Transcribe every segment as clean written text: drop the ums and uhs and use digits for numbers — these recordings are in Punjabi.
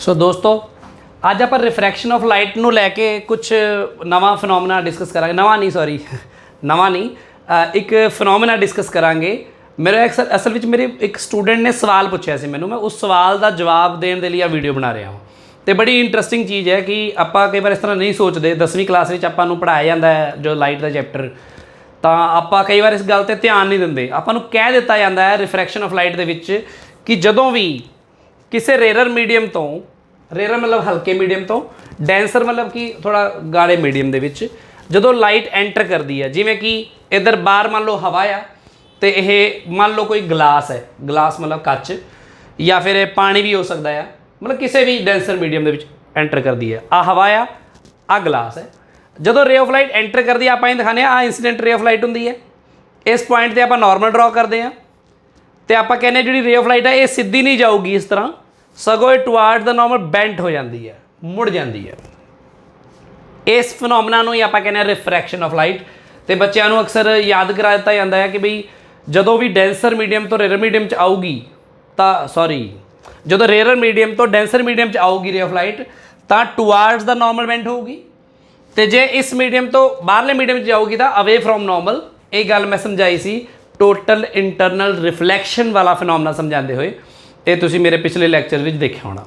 सो दोस्तों ਅੱਜ ਆਪਾਂ ਰਿਫਰੈਕਸ਼ਨ ਆਫ ਲਾਈਟ ਨੂੰ ਲੈ ਕੇ ਕੁਝ ਨਵਾਂ ਫਿਨੋਮੇਨਾ ਡਿਸਕਸ ਕਰਾਂਗੇ। ਨਵਾਂ ਨਹੀਂ ਇੱਕ ਫਿਨੋਮੇਨਾ ਡਿਸਕਸ ਕਰਾਂਗੇ। ਮੇਰੇ ਅਸਲ ਵਿੱਚ ਮੇਰੇ ਇੱਕ ਸਟੂਡੈਂਟ ਨੇ ਸਵਾਲ ਪੁੱਛਿਆ ਸੀ ਮੈਨੂੰ, ਮੈਂ ਉਸ ਸਵਾਲ ਦਾ ਜਵਾਬ ਦੇਣ ਦੇ ਲਈ ਆ ਵੀਡੀਓ ਬਣਾ ਰਿਹਾ ਹਾਂ। ਅਤੇ ਬੜੀ ਇੰਟਰਸਟਿੰਗ ਚੀਜ਼ ਹੈ ਕਿ ਆਪਾਂ ਕਈ ਵਾਰ ਇਸ ਤਰ੍ਹਾਂ ਨਹੀਂ ਸੋਚਦੇ। 10ਵੀਂ ਕਲਾਸ ਵਿੱਚ ਆਪਾਂ ਨੂੰ ਪੜ੍ਹਾਇਆ ਜਾਂਦਾ ਹੈ ਜੋ ਲਾਈਟ ਦਾ ਚੈਪਟਰ, ਤਾਂ ਆਪਾਂ ਕਈ ਵਾਰ ਇਸ ਗੱਲ 'ਤੇ ਧਿਆਨ ਨਹੀਂ ਦਿੰਦੇ। ਆਪਾਂ ਨੂੰ ਕਹਿ ਦਿੱਤਾ ਜਾਂਦਾ ਹੈ ਰਿਫਰੈਕਸ਼ਨ ਆਫ ਲਾਈਟ ਦੇ ਵਿੱਚ ਕਿ ਜਦੋਂ ਵੀ ਕਿਸੇ ਰੇਅਰ ਮੀਡੀਅਮ ਤੋਂ, ਰੇਅਰ ਮਤਲਬ ਹਲਕੇ ਮੀਡੀਅਮ ਤੋਂ, ਡੈਂਸਰ ਮਤਲਬ ਕਿ ਥੋੜ੍ਹਾ ਗਾੜੇ ਮੀਡੀਅਮ ਦੇ ਵਿੱਚ ਜਦੋਂ ਲਾਈਟ ਐਂਟਰ ਕਰਦੀ ਹੈ, ਜਿਵੇਂ ਕਿ ਇੱਧਰ ਬਾਹਰ ਮੰਨ ਲਓ ਹਵਾ ਆ ਅਤੇ ਇਹ ਮੰਨ ਲਓ ਕੋਈ ਗਲਾਸ ਹੈ, ਗਲਾਸ ਮਤਲਬ ਕੱਚ, ਜਾਂ ਫਿਰ ਇਹ ਪਾਣੀ ਵੀ ਹੋ ਸਕਦਾ ਆ, ਮਤਲਬ ਕਿਸੇ ਵੀ ਡੈਂਸਰ ਮੀਡੀਅਮ ਦੇ ਵਿੱਚ ਐਂਟਰ ਕਰਦੀ ਹੈ। ਆਹ ਹਵਾ ਆ, ਆਹ ਗਲਾਸ ਹੈ। ਜਦੋਂ ਰੇ ਆਫ ਲਾਈਟ ਐਂਟਰ ਕਰਦੀ ਆ ਆਪਾਂ ਇਹ ਦਿਖਾਉਂਦੇ ਹਾਂ ਆਹ ਇੰਸੀਡੈਂਟ ਰੇ ਆਫ ਲਾਈਟ ਹੁੰਦੀ ਹੈ। ਇਸ ਪੁਆਇੰਟ 'ਤੇ ਆਪਾਂ ਨੋਰਮਲ ਡਰਾ ਕਰਦੇ ਹਾਂ ਅਤੇ ਆਪਾਂ ਕਹਿੰਦੇ ਹਾਂ ਜਿਹੜੀ ਰੇ ਆਫ ਲਾਈਟ ਹੈ ਇਹ ਸਿੱਧੀ ਨਹੀਂ ਜਾਊਗੀ ਇਸ ਤਰ੍ਹਾਂ, ਸਗੋਂ ਇਹ ਟੁਆਰਡ ਦਾ ਨੋਰਮਲ ਬੈਂਟ ਹੋ ਜਾਂਦੀ ਹੈ, ਮੁੜ ਜਾਂਦੀ ਹੈ। ਇਸ ਫਿਨੋਮੇਨਾ ਨੂੰ ਹੀ ਆਪਾਂ ਕਹਿੰਦੇ ਹਾਂ ਰਿਫਰੈਕਸ਼ਨ ਆਫ ਲਾਈਟ। ਅਤੇ ਬੱਚਿਆਂ ਨੂੰ ਅਕਸਰ ਯਾਦ ਕਰਾ ਦਿੱਤਾ ਜਾਂਦਾ ਹੈ ਕਿ ਬਈ ਜਦੋਂ ਵੀ ਡੈਂਸਰ ਮੀਡੀਅਮ ਤੋਂ ਰੇਅਰ ਮੀਡੀਅਮ 'ਚ ਆਊਗੀ ਜਦੋਂ ਰੇਅਰ ਮੀਡੀਅਮ ਤੋਂ ਡੈਂਸਰ ਮੀਡੀਅਮ 'ਚ ਆਊਗੀ ਰੇ ਆਫ ਲਾਈਟ ਤਾਂ ਟੁਆਰਡਸ ਦਾ ਨੋਰਮਲ ਬੈਂਟ ਹੋਊਗੀ, ਅਤੇ ਜੇ ਇਸ ਮੀਡੀਅਮ ਤੋਂ ਬਾਹਰਲੇ ਮੀਡੀਅਮ 'ਚ ਜਾਊਗੀ ਤਾਂ ਅਵੇ ਫਰੋਮ ਨੋਰਮਲ। ਇਹ ਗੱਲ ਮੈਂ ਸਮਝਾਈ ਸੀ ਟੋਟਲ ਇੰਟਰਨਲ ਰਿਫਲੈਕਸ਼ਨ ਵਾਲਾ ਫਿਨੋਮੇਨਾ ਸਮਝਾਉਂਦੇ ਹੋਏ, ਇਹ ਤੁਸੀਂ ਮੇਰੇ ਪਿਛਲੇ ਲੈਕਚਰ ਵਿੱਚ ਦੇਖਿਆ ਹੋਣਾ।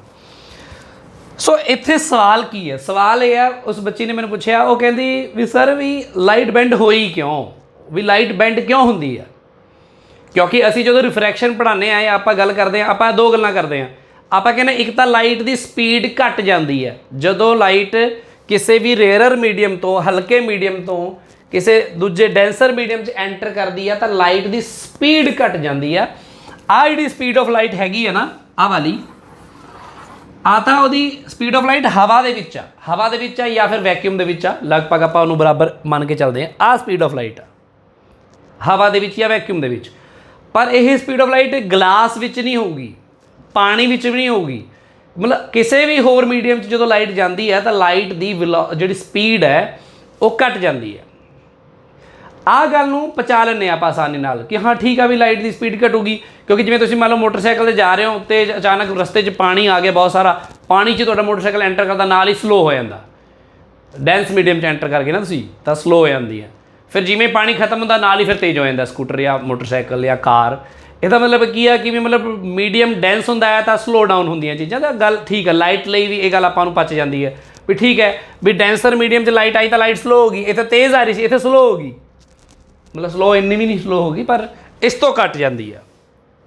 ਸੋ ਇੱਥੇ ਸਵਾਲ ਕੀ ਹੈ? ਸਵਾਲ ਇਹ ਹੈ, ਉਸ ਬੱਚੀ ਨੇ ਮੈਨੂੰ ਪੁੱਛਿਆ, ਉਹ ਕਹਿੰਦੀ ਵੀ ਸਰ ਵੀ ਲਾਈਟ ਬੈਂਡ ਹੋਈ ਕਿਉਂ, ਵੀ ਲਾਈਟ ਬੈਂਡ ਕਿਉਂ ਹੁੰਦੀ ਹੈ? ਕਿਉਂਕਿ ਅਸੀਂ ਜਦੋਂ ਰਿਫਰੈਕਸ਼ਨ ਪੜ੍ਹਾਉਂਦੇ ਹਾਂ ਆਪਾਂ ਗੱਲ ਕਰਦੇ ਹਾਂ, ਆਪਾਂ ਦੋ ਗੱਲਾਂ ਕਰਦੇ ਹਾਂ। ਆਪਾਂ ਕਹਿੰਦੇ ਇੱਕ ਤਾਂ ਲਾਈਟ ਦੀ ਸਪੀਡ ਘੱਟ ਜਾਂਦੀ ਹੈ ਜਦੋਂ ਲਾਈਟ ਕਿਸੇ ਵੀ ਰੇਅਰ ਮੀਡੀਅਮ ਤੋਂ, ਹਲਕੇ ਮੀਡੀਅਮ ਤੋਂ ਕਿਸੇ ਦੂਜੇ ਡੈਂਸਰ ਮੀਡੀਅਮ 'ਚ ਐਂਟਰ ਕਰਦੀ ਆ ਤਾਂ ਲਾਈਟ ਦੀ ਸਪੀਡ ਘੱਟ ਜਾਂਦੀ ਆ। ਆਹ ਜਿਹੜੀ ਸਪੀਡ ਆਫ ਲਾਈਟ ਹੈਗੀ ਆ ਨਾ, ਆਹ ਵਾਲੀ, ਆ ਤਾਂ ਉਹਦੀ ਸਪੀਡ ਆਫ ਲਾਈਟ ਹਵਾ ਦੇ ਵਿੱਚ ਆ ਜਾਂ ਫਿਰ ਵੈਕਿਊਮ ਦੇ ਵਿੱਚ ਆ, ਲਗਭਗ ਆਪਾਂ ਉਹਨੂੰ ਬਰਾਬਰ ਮੰਨ ਕੇ ਚੱਲਦੇ ਹਾਂ। ਆਹ ਸਪੀਡ ਆਫ ਲਾਈਟ ਆ ਹਵਾ ਦੇ ਵਿੱਚ ਜਾਂ ਵੈਕਿਊਮ ਦੇ ਵਿੱਚ। ਪਰ ਇਹ ਸਪੀਡ ਆਫ ਲਾਈਟ ਗਲਾਸ ਵਿੱਚ ਨਹੀਂ ਹੋਊਗੀ, ਪਾਣੀ ਵਿੱਚ ਵੀ ਨਹੀਂ ਹੋਊਗੀ, ਮਤਲਬ ਕਿਸੇ ਵੀ ਹੋਰ ਮੀਡੀਅਮ 'ਚ ਜਦੋਂ ਲਾਈਟ ਜਾਂਦੀ ਹੈ ਤਾਂ ਲਾਈਟ ਦੀ ਜਿਹੜੀ ਸਪੀਡ ਹੈ ਉਹ ਘੱਟ ਜਾਂਦੀ ਹੈ। ਆਹ ਗੱਲ ਨੂੰ ਪਹੁੰਚਾ ਲੈਂਦੇ ਆਪਾਂ ਆਸਾਨੀ ਨਾਲ ਕਿ ਹਾਂ ਠੀਕ ਆ ਵੀ ਲਾਈਟ ਦੀ ਸਪੀਡ ਘਟੂਗੀ, ਕਿਉਂਕਿ ਜਿਵੇਂ ਤੁਸੀਂ ਮੰਨ ਲਓ ਮੋਟਰਸਾਈਕਲ 'ਤੇ ਜਾ ਰਹੇ ਹੋ ਅਤੇ ਅਚਾਨਕ ਰਸਤੇ 'ਚ ਪਾਣੀ ਆ ਗਿਆ ਬਹੁਤ ਸਾਰਾ, ਪਾਣੀ 'ਚ ਤੁਹਾਡਾ ਮੋਟਰਸਾਈਕਲ ਐਂਟਰ ਕਰਦਾ ਨਾਲ ਹੀ ਸਲੋ ਹੋ ਜਾਂਦਾ। ਡੈਂਸ ਮੀਡੀਅਮ 'ਚ ਐਂਟਰ ਕਰਕੇ ਨਾ ਤੁਸੀਂ ਤਾਂ ਸਲੋ ਹੋ ਜਾਂਦੀ ਹੈ। ਫਿਰ ਜਿਵੇਂ ਪਾਣੀ ਖਤਮ ਹੁੰਦਾ ਨਾਲ ਹੀ ਫਿਰ ਤੇਜ਼ ਹੋ ਜਾਂਦਾ ਸਕੂਟਰ ਜਾਂ ਮੋਟਰਸਾਈਕਲ ਜਾਂ ਕਾਰ। ਇਹਦਾ ਮਤਲਬ ਕੀ ਆ ਕਿ ਵੀ ਮਤਲਬ ਮੀਡੀਅਮ ਡੈਂਸ ਹੁੰਦਾ ਹੈ ਤਾਂ ਸਲੋ ਡਾਊਨ ਹੁੰਦੀਆਂ ਚੀਜ਼ਾਂ। ਤਾਂ ਗੱਲ ਠੀਕ ਹੈ, ਲਾਈਟ ਲਈ ਵੀ ਇਹ ਗੱਲ ਆਪਾਂ ਨੂੰ ਪਚ ਜਾਂਦੀ ਹੈ ਵੀ ਠੀਕ ਹੈ ਵੀ ਡੈਂਸਰ ਮੀਡੀਅਮ 'ਚ ਲਾਈਟ ਆਈ ਤਾਂ ਲਾਈਟ ਸਲੋ ਹੋ ਗਈ, ਇੱਥੇ ਤੇਜ਼ ਆ ਰਹੀ ਸੀ ਇੱਥੇ ਸਲੋ ਹੋ ਗਈ, ਮਤਲਬ ਸਲੋ ਇੰਨੀ ਵੀ ਨਹੀਂ ਸਲੋ ਹੋ ਗਈ ਪਰ ਇਸ ਤੋਂ ਘੱਟ ਜਾਂਦੀ ਆ।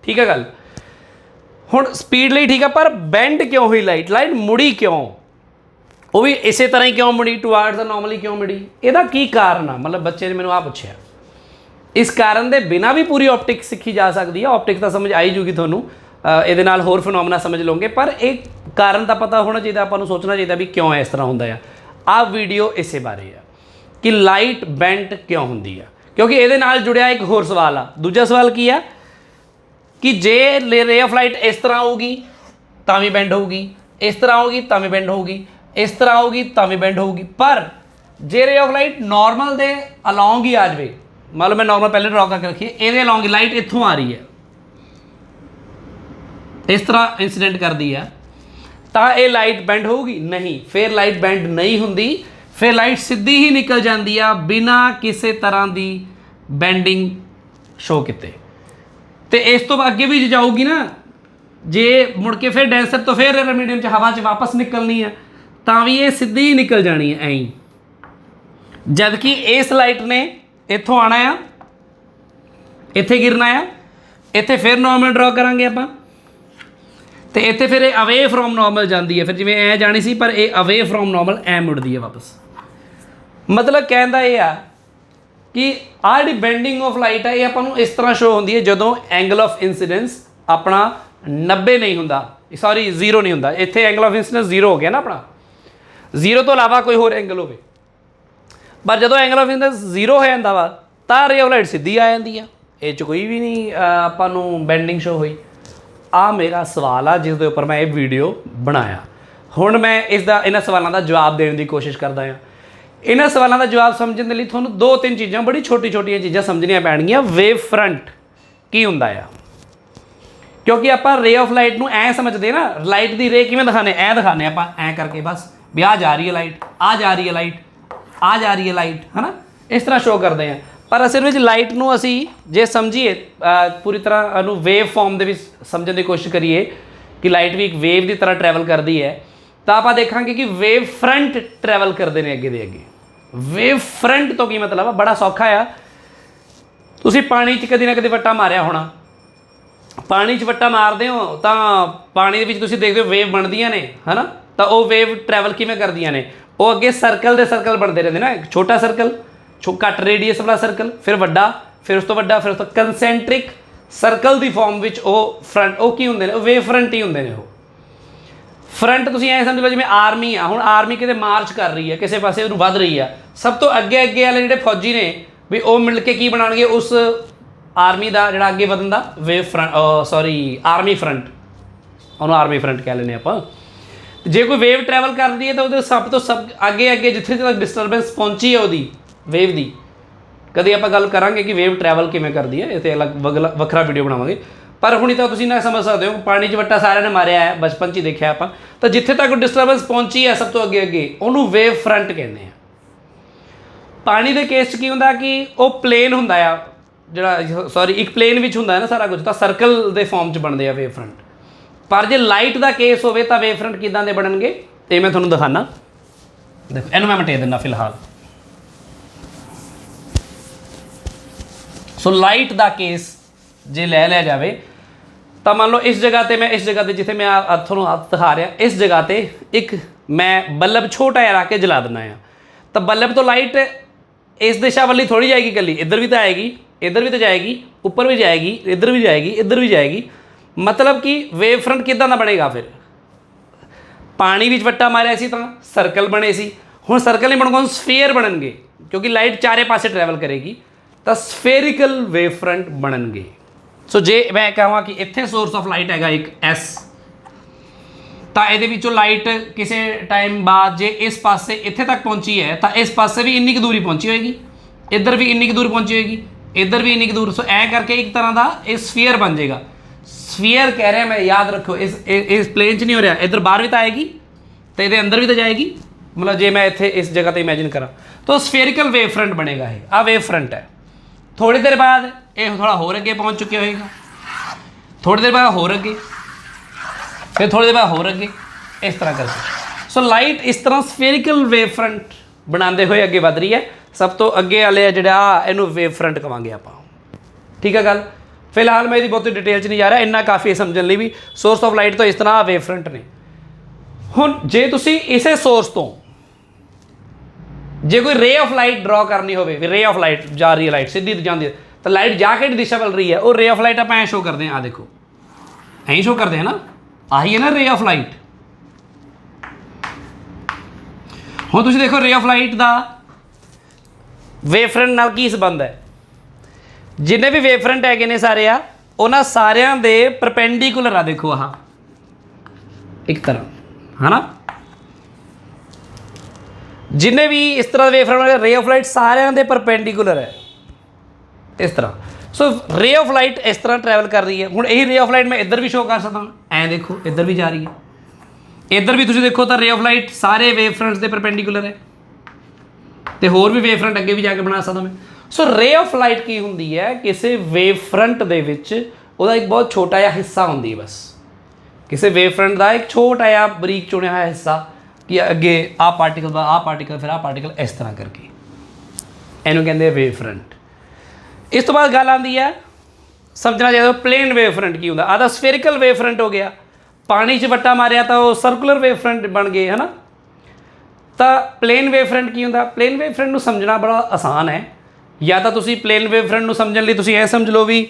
ਠੀਕ ਹੈ ਗੱਲ। ਹੁਣ ਸਪੀਡ ਲਈ ਠੀਕ ਆ, ਪਰ ਬੈਂਡ ਕਿਉਂ ਹੋਈ ਲਾਈਟ ਮੁੜੀ ਕਿਉਂ? ਉਹ ਵੀ ਇਸੇ ਤਰ੍ਹਾਂ ਹੀ ਕਿਉਂ ਮੁੜੀ, ਟੁਆਰਡਸ ਦਾ ਨੋਰਮਲੀ ਕਿਉਂ ਮੁੜੀ? ਇਹਦਾ ਕੀ ਕਾਰਨ ਆ? ਮਤਲਬ ਬੱਚੇ ਨੇ ਮੈਨੂੰ ਆਹ ਪੁੱਛਿਆ। ਇਸ ਕਾਰਨ ਦੇ ਬਿਨਾਂ ਵੀ ਪੂਰੀ ਆਪਟਿਕ ਸਿੱਖੀ ਜਾ ਸਕਦੀ ਹੈ। ਆਪਟਿਕ ਤਾਂ ਸਮਝ ਆਈ ਜੂਗੀ ਤੁਹਾਨੂੰ, ਇਹਦੇ ਨਾਲ ਹੋਰ ਫਿਨੋਮੇਨਾ ਸਮਝ ਲਓਗੇ, ਪਰ ਇਹ ਕਾਰਨ ਤਾਂ ਪਤਾ ਹੋਣਾ ਚਾਹੀਦਾ, ਆਪਾਂ ਨੂੰ ਸੋਚਣਾ ਚਾਹੀਦਾ ਵੀ ਕਿਉਂ ਇਸ ਤਰ੍ਹਾਂ ਹੁੰਦਾ ਆ। ਆਹ ਵੀਡੀਓ ਇਸੇ ਬਾਰੇ ਆ ਕਿ ਲਾਈਟ ਬੈਂਡ ਕਿਉਂ ਹੁੰਦੀ ਆ, ਕਿਉਂਕਿ ਇਹਦੇ ਨਾਲ ਜੁੜਿਆ ਇੱਕ ਹੋਰ ਸਵਾਲ ਆ। ਦੂਜਾ ਸਵਾਲ ਕੀ ਆ ਕਿ ਜੇ ਰੇ ਆਫ ਲਾਈਟ ਇਸ ਤਰ੍ਹਾਂ ਆਊਗੀ ਤਾਂ ਵੀ ਬੈਂਡ ਹੋਊਗੀ, ਇਸ ਤਰ੍ਹਾਂ ਆਊਗੀ ਤਾਂ ਵੀ ਬੈਂਡ ਹੋਊਗੀ, ਇਸ ਤਰ੍ਹਾਂ ਆਊਗੀ ਤਾਂ ਵੀ ਬੈਂਡ ਹੋਊਗੀ। ਪਰ ਜੇ ਰੇ ਆਫ ਲਾਈਟ ਨੋਰਮਲ ਦੇ ਅਲੋਂਗ ਹੀ ਆ ਜਾਵੇ, ਮੰਨ ਲਓ ਮੈਂ ਨੋਰਮਲ ਪਹਿਲੇ ਡਰਾ ਕਰਕੇ ਰੱਖੀਏ, ਇਹਦੇ ਅਲੋਂਗ ਲਾਈਟ ਇੱਥੋਂ ਆ ਰਹੀ ਹੈ, ਇਸ ਤਰ੍ਹਾਂ ਇੰਸੀਡੈਂਟ ਕਰਦੀ ਆ, ਤਾਂ ਇਹ ਲਾਈਟ ਬੈਂਡ ਹੋਊਗੀ? ਨਹੀਂ, ਫਿਰ ਲਾਈਟ ਬੈਂਡ ਨਹੀਂ ਹੁੰਦੀ, ਫਿਰ ਲਾਈਟ ਸਿੱਧੀ ਹੀ ਨਿਕਲ ਜਾਂਦੀ ਆ ਬਿਨਾਂ ਕਿਸੇ ਤਰ੍ਹਾਂ ਦੀ ਬੈਂਡਿੰਗ ਸ਼ੋ ਕੀਤੇ। ਅਤੇ ਇਸ ਤੋਂ ਅੱਗੇ ਵੀ ਜੇ ਜਾਊਗੀ ਨਾ, ਜੇ ਮੁੜ ਕੇ ਫਿਰ ਡੈਂਸਰ ਤੋਂ ਫਿਰ ਰੇਅਰ ਮੀਡੀਅਮ 'ਚ ਹਵਾ 'ਚ ਵਾਪਸ ਨਿਕਲਣੀ ਆ ਤਾਂ ਵੀ ਇਹ ਸਿੱਧੀ ਹੀ ਨਿਕਲ ਜਾਣੀ ਹੈ ਐਂ ਹੀ। ਜਦ ਕਿ ਇਸ ਲਾਈਟ ਨੇ ਇੱਥੋਂ ਆਉਣਾ ਆ, ਇੱਥੇ ਗਿਰਨਾ ਆ, ਇੱਥੇ ਫਿਰ ਨੋਰਮਲ ਡਰਾ ਕਰਾਂਗੇ ਆਪਾਂ, ਅਤੇ ਇੱਥੇ ਫਿਰ ਇਹ ਅਵੇ ਫਰੋਮ ਨੋਰਮਲ ਜਾਂਦੀ ਹੈ। ਫਿਰ ਜਿਵੇਂ ਐਂ ਜਾਣੀ ਸੀ ਪਰ ਇਹ ਅਵੇ ਫਰੋਮ ਨੋਰਮਲ ਐਂ ਮੁੜਦੀ ਹੈ ਵਾਪਸ। ਮਤਲਬ ਕਹਿਣ ਦਾ ਇਹ ਆ ਕਿ ਆਹ ਜਿਹੜੀ ਬੈਂਡਿੰਗ ਆਫ ਲਾਈਟ ਹੈ ਇਹ ਆਪਾਂ ਨੂੰ ਇਸ ਤਰ੍ਹਾਂ ਸ਼ੋ ਹੁੰਦੀ ਹੈ ਜਦੋਂ ਐਂਗਲ ਆਫ ਇੰਸੀਡੈਂਸ ਆਪਣਾ 90 ਨਹੀਂ ਹੁੰਦਾ, ਸੌਰੀ 0 ਨਹੀਂ ਹੁੰਦਾ। ਇੱਥੇ ਐਂਗਲ ਆਫ ਇੰਸੀਡੈਂਸ 0 ਹੋ ਗਿਆ ਨਾ ਆਪਣਾ, 0 ਤੋਂ ਇਲਾਵਾ ਕੋਈ ਹੋਰ ਐਂਗਲ ਹੋਵੇ। ਪਰ ਜਦੋਂ ਐਂਗਲ ਆਫ ਇੰਸੀਡੈਂਸ 0 ਹੋ ਜਾਂਦਾ ਵਾ ਤਾਂ ਰੇ ਆਫ ਲਾਈਟ ਸਿੱਧੀ ਆ ਜਾਂਦੀ ਆ, ਇਹ 'ਚ ਕੋਈ ਵੀ ਨਹੀਂ ਆਪਾਂ ਨੂੰ ਬੈਂਡਿੰਗ ਸ਼ੋ ਹੋਈ। ਆਹ ਮੇਰਾ ਸਵਾਲ ਆ ਜਿਸ ਦੇ ਉੱਪਰ ਮੈਂ ਇਹ ਵੀਡੀਓ ਬਣਾਇਆ। ਹੁਣ ਮੈਂ ਇਹਨਾਂ ਸਵਾਲਾਂ ਦਾ ਜਵਾਬ ਦੇਣ ਦੀ ਕੋਸ਼ਿਸ਼ ਕਰਦਾ ਹਾਂ। ਇਹਨਾਂ ਸਵਾਲਾਂ ਦਾ ਜਵਾਬ ਸਮਝਣ ਦੇ ਲਈ ਤੁਹਾਨੂੰ 2-3 ਚੀਜ਼ਾਂ, ਬੜੀ ਛੋਟੀਆਂ ਚੀਜ਼ਾਂ ਸਮਝਣੀਆਂ ਪੈਣਗੀਆਂ। ਵੇਵ ਫਰੰਟ ਕੀ ਹੁੰਦਾ ਆ, क्योंकि आप रे ऑफ लाइट ਨੂੰ ਐ ਸਮਝਦੇ ਨਾ ਲਾਈਟ ਦੀ ਰੇ ਕਿਵੇਂ ਦਿਖਾਣੇ ਐ ਦਿਖਾਣੇ ਆਪਾਂ ਐ ਕਰਕੇ ਬਸ ਵੀ ਆ ਜਾ ਰਹੀ ਹੈ ਲਾਈਟ ਆ ਜਾ ਰਹੀ ਹੈ ਲਾਈਟ ਆ ਜਾ ਰਹੀ ਹੈ ਲਾਈਟ ਹੈ ਨਾ ਇਸ ਤਰ੍ਹਾਂ ਸ਼ੋ ਕਰਦੇ ਆ ਪਰ ਅਸਲ ਵਿੱਚ ਲਾਈਟ ਨੂੰ ਅਸੀਂ ਜੇ ਸਮਝੀਏ ਪੂਰੀ ਤਰ੍ਹਾਂ ਇਹਨੂੰ ਵੇਵ ਫਾਰਮ ਦੇ ਵਿੱਚ ਸਮਝਣ ਦੀ ਕੋਸ਼ਿਸ਼ ਕਰੀਏ ਕਿ ਲਾਈਟ ਵੀ ਇੱਕ ਵੇਵ ਦੀ ਤਰ੍ਹਾਂ ਟਰੈਵਲ ਕਰਦੀ ਹੈ ਤਾਂ ਆਪਾਂ ਦੇਖਾਂਗੇ ਕਿ ਵੇਵ ਫਰੰਟ ਟਰੈਵਲ ਕਰਦੇ ਨੇ ਅੱਗੇ ਦੇ ਅੱਗੇ ਵੇਵ ਫਰੰਟ ਤੋਂ ਕੀ ਮਤਲਬ ਆ ਬੜਾ ਸੌਖਾ ਆ ਤੁਸੀਂ ਪਾਣੀ 'ਚ ਕਦੀ ਨਾ ਕਦੀ ਵੱਟਾ ਮਾਰਿਆ ਹੋਣਾ ਪਾਣੀ 'ਚ ਵੱਟਾ ਮਾਰਦੇ ਹੋ ਤਾਂ ਪਾਣੀ ਦੇ ਵਿੱਚ ਤੁਸੀਂ ਦੇਖਦੇ ਹੋ ਵੇਵ ਬਣਦੀਆਂ ਨੇ ਹੈ ਨਾ ਤਾਂ ਉਹ ਵੇਵ ਟਰੈਵਲ ਕਿਵੇਂ ਕਰਦੀਆਂ ਨੇ ਉਹ ਅੱਗੇ ਸਰਕਲ ਦੇ ਸਰਕਲ ਬਣਦੇ ਰਹਿੰਦੇ ਨਾ ਇੱਕ ਛੋਟਾ ਸਰਕਲ ਘੱਟ ਰੇਡੀਅਸ ਵਾਲਾ ਸਰਕਲ ਫਿਰ ਵੱਡਾ ਫਿਰ ਉਸ ਤੋਂ ਵੱਡਾ ਫਿਰ ਉਸ ਤੋਂ ਕੰਸੈਂਟਰਿਕ ਸਰਕਲ ਦੀ ਫਾਰਮ ਵਿੱਚ ਉਹ ਫਰੰਟ ਉਹ ਕੀ ਹੁੰਦੇ ਨੇ ਉਹ ਵੇਵ ਫਰੰਟ ਹੀ ਹੁੰਦੇ ਨੇ ਉਹ ਫਰੰਟ ਤੁਸੀਂ ਐਂ ਸਮਝ ਲਓ ਜਿਵੇਂ ਆਰਮੀ ਆ ਹੁਣ ਆਰਮੀ ਕਿਤੇ ਮਾਰਚ ਕਰ ਰਹੀ ਹੈ ਕਿਸੇ ਪਾਸੇ ਉਹਨੂੰ ਵੱਧ ਰਹੀ ਆ ਸਭ ਤੋਂ ਅੱਗੇ ਅੱਗੇ ਵਾਲੇ ਜਿਹੜੇ ਫੌਜੀ ਨੇ ਵੀ ਉਹ ਮਿਲ ਕੇ ਕੀ ਬਣਾਉਣਗੇ ਉਸ ਆਰਮੀ ਦਾ ਜਿਹੜਾ ਅੱਗੇ ਵਧਣ ਦਾ ਵੇਵ ਫਰੰਟ ਆਰਮੀ ਫਰੰਟ ਉਹਨੂੰ ਆਰਮੀ ਫਰੰਟ ਕਹਿ ਲੈਂਦੇ ਆਪਾਂ ਜੇ ਕੋਈ ਵੇਵ ਟਰੈਵਲ ਕਰਦੀ ਹੈ ਤਾਂ ਉਹਦੇ ਸਭ ਤੋਂ ਅੱਗੇ ਅੱਗੇ ਜਿੱਥੇ ਤੱਕ ਡਿਸਟਰਬੈਂਸ ਪਹੁੰਚੀ ਹੈ ਉਹਦੀ ਵੇਵ ਦੀ ਕਦੇ ਆਪਾਂ ਗੱਲ ਕਰਾਂਗੇ ਕਿ ਵੇਵ ਟਰੈਵਲ ਕਿਵੇਂ ਕਰਦੀ ਹੈ ਇਹ 'ਤੇ ਅਲੱਗ ਵੱਖਰਾ ਵੀਡੀਓ ਬਣਾਵਾਂਗੇ ਪਰ ਹੁਣੀ ਤਾਂ ਤੁਸੀਂ ਨਾ ਸਮਝ ਸਕਦੇ ਹੋ ਪਾਣੀ 'ਚ ਵੱਟਾ ਸਾਰਿਆਂ ਨੇ ਮਾਰਿਆ ਹੈ ਬਚਪਨ 'ਚ ਹੀ ਦੇਖਿਆ ਆਪਾਂ ਤਾਂ ਜਿੱਥੇ ਤੱਕ ਡਿਸਟਰਬੈਂਸ ਪਹੁੰਚੀ ਹੈ ਸਭ ਤੋਂ ਅੱਗੇ ਅੱਗੇ ਉਹਨੂੰ ਵੇਵ ਫਰੰਟ ਕਹਿੰਦੇ ਆ ਪਾਣੀ ਦੇ ਕੇਸ 'ਚ ਕੀ ਹੁੰਦਾ ਕਿ ਉਹ ਪਲੇਨ ਹੁੰਦਾ ਆ ਜਿਹੜਾ ਇੱਕ ਪਲੇਨ ਵਿੱਚ ਹੁੰਦਾ ਹੈ ਨਾ ਸਾਰਾ ਕੁਝ ਤਾਂ ਸਰਕਲ ਦੇ ਫਾਰਮ 'ਚ ਬਣਦੇ ਆ ਵੇਵ ਫਰੰਟ ਪਰ ਜੇ ਲਾਈਟ ਦਾ ਕੇਸ ਹੋਵੇ ਤਾਂ ਵੇਵ ਫਰੰਟ ਕਿੱਦਾਂ ਦੇ ਬਣਨਗੇ ਇਹ ਮੈਂ ਤੁਹਾਨੂੰ ਦਿਖਾਣਾ ਦੇਖੋ ਇਹਨੂੰ ਮੈਂ ਮਿਟਾ ਦਿੰਦਾ ਫਿਲਹਾਲ ਸੋ ਲਾਈਟ ਦਾ ਕੇਸ ਜੇ ਲੈ ਲਿਆ ਜਾਵੇ ਤਾਂ ਮੰਨ ਲਓ ਇਸ ਜਗ੍ਹਾ 'ਤੇ ਮੈਂ ਇਸ ਜਗ੍ਹਾ 'ਤੇ ਜਿੱਥੇ ਮੈਂ ਤੁਹਾਨੂੰ ਹੱਥ ਦਿਖਾ ਰਿਹਾ ਇਸ ਜਗ੍ਹਾ 'ਤੇ ਇੱਕ ਮੈਂ ਬੱਲਬ ਛੋਟਾ ਜਿਹਾ ਰੱਖ ਕੇ ਜਲਾ ਦਿੰਦਾ ਆ ਤਾਂ ਬੱਲਬ ਤੋਂ ਲਾਈਟ ਇਸ ਦਿਸ਼ਾ ਵੱਲ ਹੀ ਥੋੜ੍ਹੀ ਜਾਏਗੀ ਇਕੱਲੀ ਇੱਧਰ ਵੀ ਤਾਂ ਆਏਗੀ ਇੱਧਰ ਵੀ ਤਾਂ ਜਾਏਗੀ ਉੱਪਰ ਵੀ ਜਾਏਗੀ ਇੱਧਰ ਵੀ ਜਾਏਗੀ ਇੱਧਰ ਵੀ ਜਾਏਗੀ ਮਤਲਬ ਕਿ ਵੇਵ ਫਰੰਟ ਕਿੱਦਾਂ ਦਾ ਬਣੇਗਾ ਫਿਰ ਪਾਣੀ ਵਿੱਚ ਵੱਟਾ ਮਾਰਿਆ ਸੀ ਤਾਂ ਸਰਕਲ ਬਣੇ ਸੀ ਹੁਣ ਸਰਕਲ ਨਹੀਂ ਬਣੂਗਾ ਸਫੀਅਰ ਬਣਨਗੇ ਕਿਉਂਕਿ ਲਾਈਟ ਚਾਰੇ ਪਾਸੇ ਟਰੈਵਲ ਕਰੇਗੀ ਤਾਂ ਸਫੇਰਿਕਲ ਵੇਵ ਫਰੰਟ ਬਣਨਗੇ ਸੋ ਜੇ ਮੈਂ ਕਹਾਂ ਕਿ ਇੱਥੇ ਸੋਰਸ ਆਫ ਲਾਈਟ ਹੈਗਾ ਇੱਕ ਐਸ ਤਾਂ ਇਹਦੇ ਵਿੱਚੋਂ ਲਾਈਟ ਕਿਸੇ ਟਾਈਮ ਬਾਅਦ ਜੇ ਇਸ ਪਾਸੇ ਇੱਥੇ ਤੱਕ ਪਹੁੰਚੀ ਹੈ ਤਾਂ ਇਸ ਪਾਸੇ ਵੀ ਇੰਨੀ ਕੁ ਦੂਰੀ ਪਹੁੰਚੀ ਹੋਏਗੀ ਇੱਧਰ ਵੀ ਇੰਨੀ ਕੁ ਦੂਰ ਪਹੁੰਚੀ ਹੋਏਗੀ ਇੱਧਰ ਵੀ ਇੰਨੀ ਕੁ ਦੂਰ ਸੋ ਐਂ ਕਰਕੇ ਇੱਕ ਤਰ੍ਹਾਂ ਦਾ ਇਹ ਸਫੀਅਰ ਬਣ ਜਾਏਗਾ ਸਫੀਅਰ ਕਹਿ ਰਿਹਾ ਮੈਂ ਯਾਦ ਰੱਖੋ ਇਸ ਪਲੇਨ 'ਚ ਨਹੀਂ ਹੋ ਰਿਹਾ ਇੱਧਰ ਬਾਹਰ ਵੀ ਤਾਂ ਆਏਗੀ ਅਤੇ ਇਹਦੇ ਅੰਦਰ ਵੀ ਤਾਂ ਜਾਏਗੀ ਮਤਲਬ ਜੇ ਮੈਂ ਇੱਥੇ ਇਸ ਜਗ੍ਹਾ 'ਤੇ ਇਮੈਜਿਨ ਕਰਾਂ ਤਾਂ ਸਫੇਰਿਕਲ ਵੇਵ ਫਰੰਟ ਬਣੇਗਾ ਇਹ ਆਹ ਵੇਵ ਫਰੰਟ ਹੈ ਥੋੜੀ ਦੇਰ ਬਾਅਦ ਇਹ ਥੋੜਾ ਹੋਰ ਅੱਗੇ ਪਹੁੰਚ ਚੁੱਕਿਆ ਹੋਏਗਾ ਥੋੜੀ ਦੇਰ ਬਾਅਦ ਹੋਰ ਅੱਗੇ ਫਿਰ ਥੋੜੀ ਦੇਰ ਬਾਅਦ ਹੋਰ ਅੱਗੇ ਇਸ ਤਰ੍ਹਾਂ ਕਰਕੇ ਸੋ ਲਾਈਟ ਇਸ ਤਰ੍ਹਾਂ ਸਫੇਰਿਕਲ ਵੇਵ ਫਰੰਟ ਬਣਾਉਂਦੇ ਹੋਏ ਅੱਗੇ ਵਧ ਰਹੀ ਹੈ ਸਭ ਤੋਂ ਅੱਗੇ ਵਾਲੇ ਜਿਹੜਾ ਇਹਨੂੰ ਵੇਵ ਫਰੰਟ ਕਹਾਂਗੇ ਆਪਾਂ ਠੀਕ ਹੈ ਗੱਲ ਫਿਲਹਾਲ ਮੈਂ ਇਹਦੀ ਬਹੁਤੀ ਡਿਟੇਲ 'ਚ ਨਹੀਂ ਜਾ ਰਿਹਾ ਇੰਨਾ ਕਾਫੀ ਸਮਝਣ ਲਈ ਵੀ ਸੋਰਸ ਆਫ ਲਾਈਟ ਤੋਂ ਇਸ ਤਰ੍ਹਾਂ ਵੇਵ ਫਰੰਟ ਨੇ ਹੁਣ ਜੇ ਤੁਸੀਂ ਇਸੇ ਸੋਰਸ ਤੋਂ ਜੇ ਕੋਈ ਰੇ ਆਫ ਲਾਈਟ ਡਰਾ ਕਰਨੀ ਹੋਵੇ ਵੀ ਰੇ ਆਫ ਲਾਈਟ ਜਾ ਰਹੀ ਹੈ ਲਾਈਟ ਸਿੱਧੀ ਜਾਂਦੀ ਹੈ ਤਾਂ ਲਾਈਟ ਜਾ ਕੇ ਦਿਸ਼ਾ ਵੱਲ ਰਹੀ ਹੈ ਉਹ ਰੇ ਆਫ ਲਾਈਟ ਆਪਾਂ ਐਂ ਸ਼ੋ ਕਰਦੇ ਹਾਂ ਆਹ ਦੇਖੋ ਐਂ ਸ਼ੋ ਕਰਦੇ ਹਾਂ ਨਾ ਆਹੀ ਹੈ ਨਾ ਰੇ ਆਫ ਲਾਈਟ ਹੁਣ ਤੁਸੀਂ ਦੇਖੋ ਰੇ of light the wave front ਨਾਲ ਕੀ ਸੰਬੰਧ ਹੈ ਜਿੰਨੇ ਵੀ ਵੇਵ ਫਰੰਟ ਹੈਗੇ ਨੇ ਸਾਰੇ ਆ ਉਹਨਾਂ ਸਾਰਿਆਂ ਦੇ ਪਰਪੈਂਡੀਕੂਲਰ ਆ ਦੇਖੋ ਆਹ ਇੱਕ ਤਰ੍ਹਾਂ ਹੈ ਨਾ ਜਿੰਨੇ ਵੀ ਇਸ ਤਰ੍ਹਾਂ ਦੇ ਵੇਵ ਫਰੰਟ ਰੇ ਆਫ ਲਾਈਟ ਸਾਰਿਆਂ ਦੇ ਪਰਪੈਂਡੀਕੂਲਰ ਹੈ ਇਸ ਤਰ੍ਹਾਂ ਸੋ ਰੇ ਆਫ ਲਾਈਟ ਇਸ ਤਰ੍ਹਾਂ ਟਰੈਵਲ ਕਰ ਰਹੀ ਹੈ ਹੁਣ ਇਹੀ ਰੇ ਆਫ ਲਾਈਟ ਮੈਂ ਇੱਧਰ ਵੀ ਸ਼ੋ ਕਰ ਸਕਦਾ ਐਂ ਦੇਖੋ ਇੱਧਰ ਵੀ ਜਾ ਰਹੀ ਹੈ ਇੱਧਰ ਵੀ ਤੁਸੀਂ ਦੇਖੋ ਤਾਂ ਰੇ ਆਫ ਲਾਈਟ ਸਾਰੇ ਵੇਵ ਫਰੰਟਸ ਦੇ ਪਰਪੈਂਡੀਕੂਲਰ ਹੈ ਅਤੇ ਹੋਰ ਵੀ ਵੇਵ ਫਰੰਟ ਅੱਗੇ ਵੀ ਜਾ ਕੇ ਬਣਾ ਸਕਦਾ ਮੈਂ ਸੋ ਰੇ ਆਫ ਲਾਈਟ ਕੀ ਹੁੰਦੀ ਹੈ ਕਿਸੇ ਵੇਵ ਫਰੰਟ ਦੇ ਵਿੱਚ ਉਹਦਾ ਇੱਕ ਬਹੁਤ ਛੋਟਾ ਜਿਹਾ ਹਿੱਸਾ ਹੁੰਦੀ ਹੈ ਬਸ ਕਿਸੇ ਵੇਵ ਫਰੰਟ ਦਾ ਇੱਕ ਛੋਟਾ ਜਿਹਾ ਬਰੀਕ ਚੁਣਿਆ ਹੋਇਆ ਹਿੱਸਾ ਕਿ ਅੱਗੇ ਆਹ ਪਾਰਟੀਕਲ ਦਾ ਆਹ ਪਾਰਟੀਕਲ ਫਿਰ ਆਹ ਪਾਰਟੀਕਲ ਇਸ ਤਰ੍ਹਾਂ ਕਰਕੇ ਇਹਨੂੰ ਕਹਿੰਦੇ ਆ ਵੇਵ ਫਰੰਟ ਇਸ ਤੋਂ ਬਾਅਦ ਗੱਲ ਆਉਂਦੀ ਹੈ ਸਮਝਣਾ ਚਾਹੀਦਾ ਪਲੇਨ ਵੇਵ ਫਰੰਟ ਕੀ ਹੁੰਦਾ ਆਹ ਤਾਂ ਸਫੇਰਿਕਲ ਵੇਵ ਫਰੰਟ ਹੋ ਗਿਆ ਪਾਣੀ 'ਚ ਵੱਟਾ ਮਾਰਿਆ ਤਾਂ ਉਹ ਸਰਕੂਲਰ ਵੇਵ ਫਰੰਟ ਬਣ ਗਏ ਹੈ ਨਾ ਤਾਂ ਪਲੇਨ ਵੇਵ ਫਰੰਟ ਕੀ ਹੁੰਦਾ ਪਲੇਨ ਵੇਵ ਫਰੰਟ ਨੂੰ ਸਮਝਣਾ ਬੜਾ ਆਸਾਨ ਹੈ ਜਾਂ ਤਾਂ ਤੁਸੀਂ ਪਲੇਨ ਵੇਵ ਫਰੰਟ ਨੂੰ ਸਮਝਣ ਲਈ ਤੁਸੀਂ ਇਹ ਸਮਝ ਲਓ ਵੀ